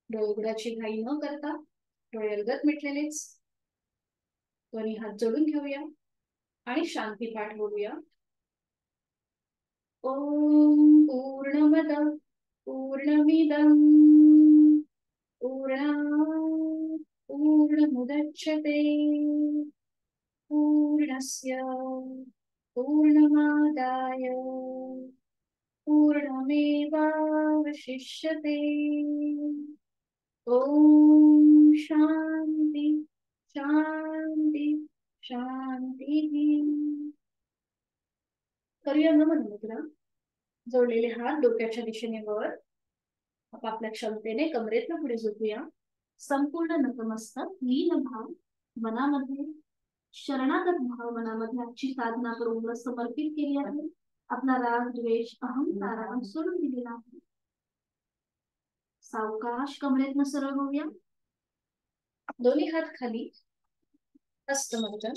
डोळे उघडायची घाई न करता डोळे अलगद मिटलेलेच. दोन्ही हात जोडून घेऊया आणि शांती पाठ बोलूया. ओम पूर्णमद पूर्णमिदं पूर्णात् पूर्णमुदच्यते पूर्णस्य पूर्णमादाय पूर्णमेवावशिष्यते. ओम शांती शांती शांती. करूया नमन मुद्रा. जोडलेले हात डोक्याच्या दिशेने वर. आपापल्या क्षमतेने कमरेतनं पुढे झोपूया. संपूर्ण नतमस्तक लीन भाव मनामध्ये शरणागत भाव मनामध्ये आजची साधना करून समर्पित केली आहे. आपला राग द्वेष अहंकार आपण सोडून दिलेला आहे. सावकाश कमरेतनं सरळ होऊया. दोन्ही हात खाली. हस्तमैथुन.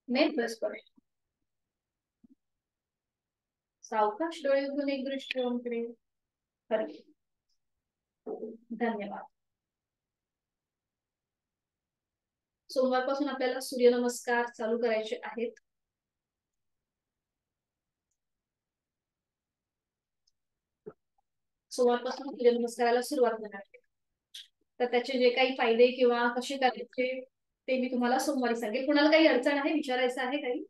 नेट प्रेस करूया. सावकाश डोळे उघडून एक दृष्टी ओमकडे. धन्यवाद. सोमवारपासून आपल्याला सूर्यनमस्कार चालू करायचे आहेत. सोमवारपासून सूर्यनमस्काराला सुरुवात करणार आहे. तर त्याचे जे काही फायदे किंवा कसे करायचे ते मी तुम्हाला सोमवारी सांगेल. कोणाला काही अडचण आहे, विचारायचं आहे काही?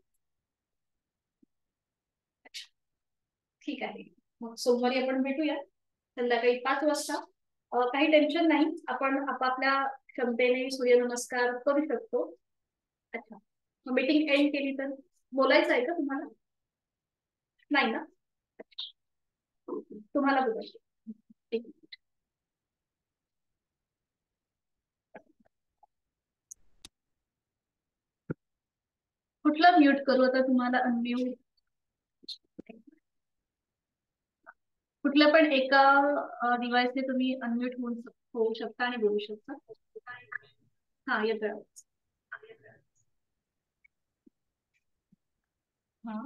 ठीक आहे, मग सोमवारी आपण भेटूया संध्याकाळी 5 वाजता. काही टेन्शन नाही, आपण आपापल्या क्षमतेने सूर्यनमस्कार करू शकतो. अच्छा, मीटिंग एंड केली तर बोलायचं आहे का तुम्हाला? नाही ना? तुम्हाला बोलायचं. कुठलं म्यूट करू आता तुम्हाला? अनम्यूट कुठल्या पण एका डिव्हाइसने तुम्ही अनम्यूट होऊ शकता आणि बोलू शकता. हा येतोय. हा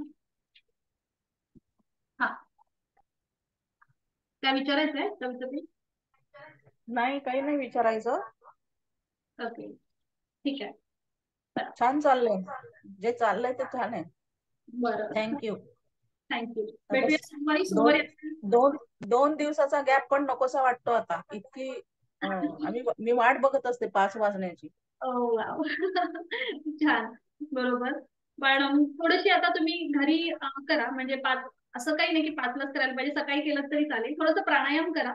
हा, काय विचारायचं आहे कविता? नाही, काही नाही विचारायचं. ओके, ठीक आहे. छान चाललंय, जे चाललंय ते छान आहे. बरं, थँक्यू. थँक्यू. आता भेटूया सोमवारी. दोन सोमवारी दोन दोन दिवसाचा गॅप पण नकोसा वाटतो आता. इतकी मी वाट बघत असते 5 वाजण्याची. वाव. छान, बरोबर. पण थोडीशी आता तुम्ही घरी करा, म्हणजे 5 असं काही नाही की 5लाच करायला पाहिजे, सकाळी केलं तरी चालेल. थोडंसं प्राणायाम करा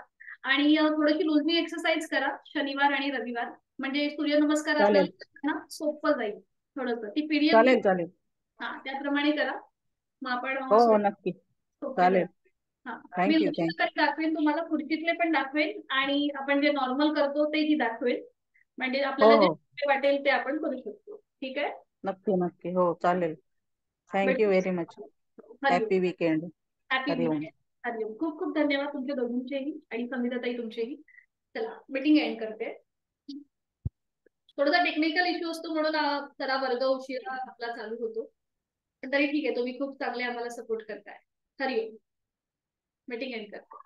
आणि थोडीशी लुझी एक्सरसाइज करा शनिवार आणि रविवार. म्हणजे सूर्यनमस्कार चालेल आपल्याला ना सोपं जाईल. थोडंसं ती पीडीएफ चालेल चालेल. हा त्याप्रमाणे करा. मग आपण हो हो नक्की सोपे जाईल. चालेल. हा, मी थँक्यू लुझी थँक्यू. दाखवेन तुम्हाला, खुर्चीतले पण दाखवेन आणि आपण जे नॉर्मल करतो तेही दाखवेन. म्हणजे हो आपल्याला जे हो वाटेल ते आपण करू शकतो. ठीक आहे. नक्की नक्की. हो चालेल. Thank you very much. हरिओम. Happy weekend. हॅपी हरिओम. वीकेंड. हरिओम. खूप खूप धन्यवाद तुमच्या दोघींचेही आणि संगीताताई तुमचेही. चला, मीटिंग एंड करते. थोडासा टेक्निकल इश्यू असतो म्हणून जरा वर्ग उशिरा आपला चालू होतो, पण तरी ठीक आहे. तुम्ही खूप चांगले आम्हाला सपोर्ट करताय. हरिओम. मीटिंग एंड करते.